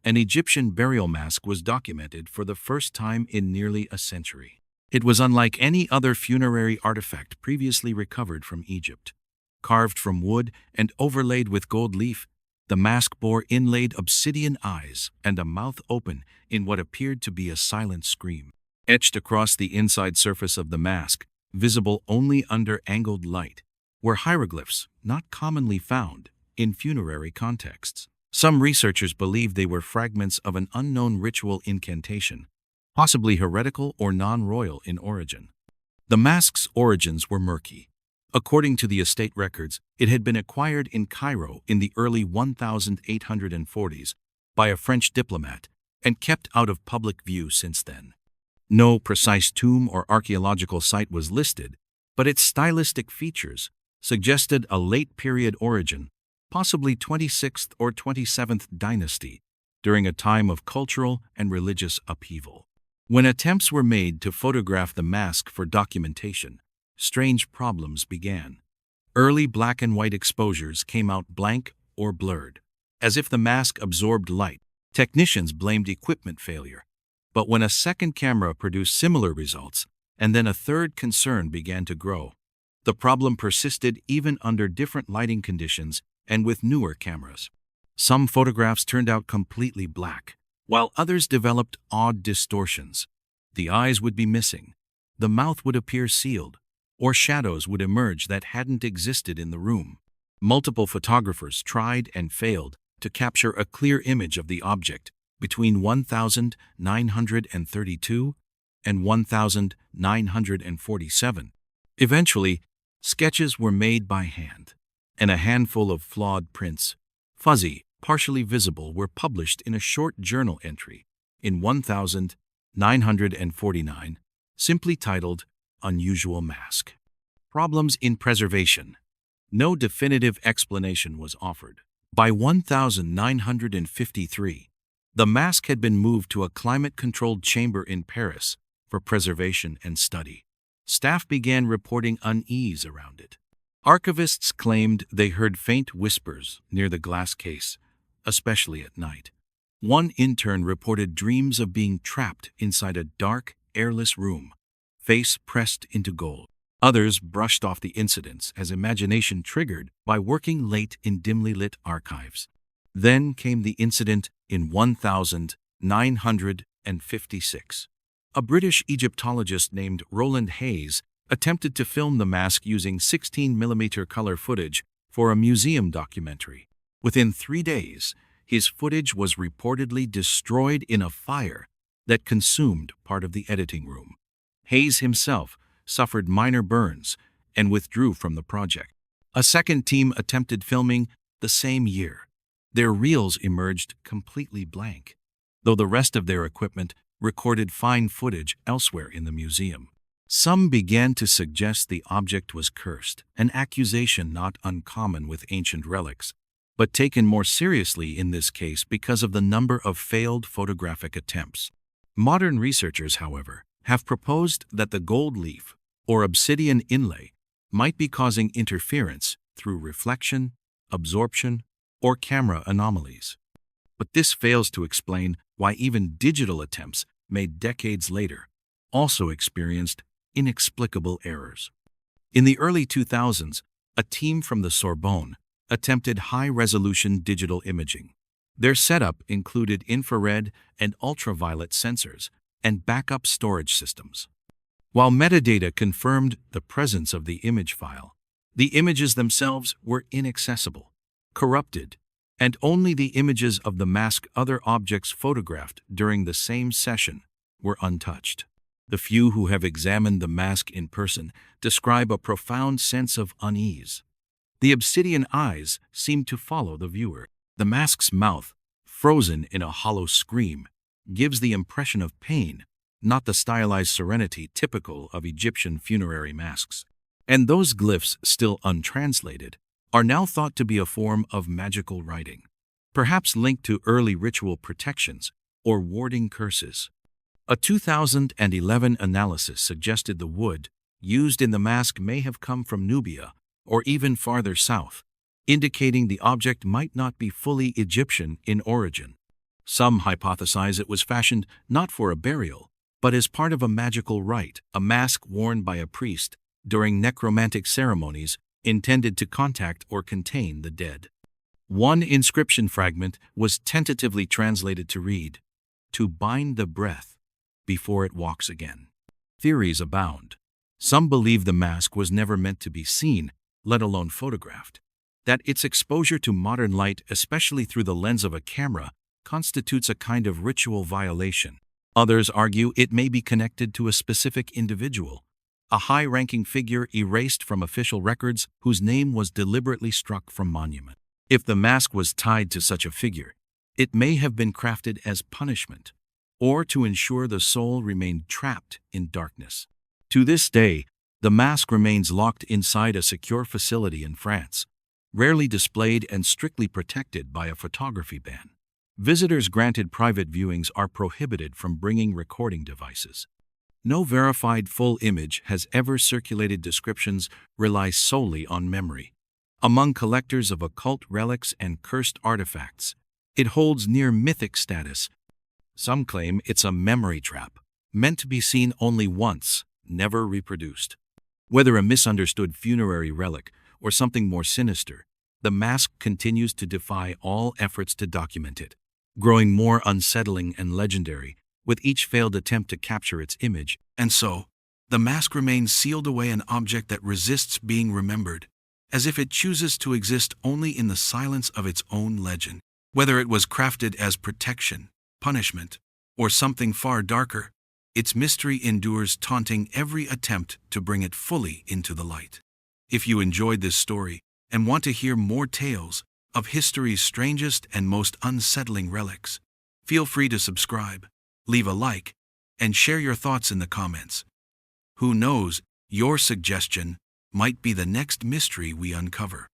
an Egyptian burial mask was documented for the first time in nearly a century. It was unlike any other funerary artifact previously recovered from Egypt. Carved from wood and overlaid with gold leaf, the mask bore inlaid obsidian eyes and a mouth open in what appeared to be a silent scream. Etched across the inside surface of the mask, visible only under angled light, were hieroglyphs not commonly found in funerary contexts. Some researchers believe they were fragments of an unknown ritual incantation, possibly heretical or non-royal in origin. The mask's origins were murky. According to the estate records, it had been acquired in Cairo in the early 1840s by a French diplomat and kept out of public view since then. No precise tomb or archaeological site was listed, but its stylistic features suggested a late-period origin, possibly 26th or 27th dynasty, during a time of cultural and religious upheaval. When attempts were made to photograph the mask for documentation, strange problems began. Early black and white exposures came out blank or blurred, as if the mask absorbed light. Technicians blamed equipment failure. But when a second camera produced similar results, and then a third, concern began to grow. The problem persisted even under different lighting conditions and with newer cameras. Some photographs turned out completely black, while others developed odd distortions. The eyes would be missing, the mouth would appear sealed, or shadows would emerge that hadn't existed in the room. Multiple photographers tried and failed to capture a clear image of the object between 1932 and 1947. Eventually, sketches were made by hand, and a handful of flawed prints, fuzzy, partially visible, were published in a short journal entry in 1949, simply titled Unusual Mask. Problems in preservation. No definitive explanation was offered. By 1953, the mask had been moved to a climate-controlled chamber in Paris for preservation and study. Staff began reporting unease around it. Archivists claimed they heard faint whispers near the glass case, especially at night. One intern reported dreams of being trapped inside a dark, airless room, face pressed into gold. Others brushed off the incidents as imagination triggered by working late in dimly lit archives. Then came the incident in 1956. A British Egyptologist named Roland Hayes attempted to film the mask using 16mm color footage for a museum documentary. Within 3 days, his footage was reportedly destroyed in a fire that consumed part of the editing room. Hayes himself suffered minor burns and withdrew from the project. A second team attempted filming the same year. Their reels emerged completely blank, though the rest of their equipment recorded fine footage elsewhere in the museum. Some began to suggest the object was cursed, an accusation not uncommon with ancient relics, but taken more seriously in this case because of the number of failed photographic attempts. Modern researchers, however, have proposed that the gold leaf, or obsidian inlay, might be causing interference through reflection, absorption, or camera anomalies. But this fails to explain why even digital attempts made decades later also experienced inexplicable errors. In the early 2000s, a team from the Sorbonne attempted high-resolution digital imaging. Their setup included infrared and ultraviolet sensors and backup storage systems. While metadata confirmed the presence of the image file, the images themselves were inaccessible, corrupted, and only the images of the mask other objects photographed during the same session were untouched. The few who have examined the mask in person describe a profound sense of unease. The obsidian eyes seem to follow the viewer. The mask's mouth, frozen in a hollow scream, gives the impression of pain, not the stylized serenity typical of Egyptian funerary masks. And those glyphs, still untranslated, are now thought to be a form of magical writing, perhaps linked to early ritual protections or warding curses. A 2011 analysis suggested the wood, used in the mask may have come from Nubia or even farther south, indicating the object might not be fully Egyptian in origin. Some hypothesize it was fashioned not for a burial, but as part of a magical rite, a mask worn by a priest during necromantic ceremonies intended to contact or contain the dead. One inscription fragment was tentatively translated to read, "To bind the breath before it walks again." Theories abound. Some believe the mask was never meant to be seen, let alone photographed. That its exposure to modern light, especially through the lens of a camera, constitutes a kind of ritual violation. Others argue it may be connected to a specific individual, a high-ranking figure erased from official records whose name was deliberately struck from monument. If the mask was tied to such a figure, it may have been crafted as punishment, or to ensure the soul remained trapped in darkness. To this day, the mask remains locked inside a secure facility in France, rarely displayed and strictly protected by a photography ban. Visitors granted private viewings are prohibited from bringing recording devices. No verified full image has ever circulated. Descriptions rely solely on memory. Among collectors of occult relics and cursed artifacts, it holds near mythic status. Some claim it's a memory trap, meant to be seen only once, never reproduced. Whether a misunderstood funerary relic or something more sinister, the mask continues to defy all efforts to document it, growing more unsettling and legendary with each failed attempt to capture its image. And so, the mask remains sealed away, an object that resists being remembered, as if it chooses to exist only in the silence of its own legend. Whether it was crafted as protection, punishment, or something far darker, its mystery endures, taunting every attempt to bring it fully into the light. If you enjoyed this story and want to hear more tales of history's strangest and most unsettling relics, feel free to subscribe, leave a like, and share your thoughts in the comments. Who knows, your suggestion might be the next mystery we uncover.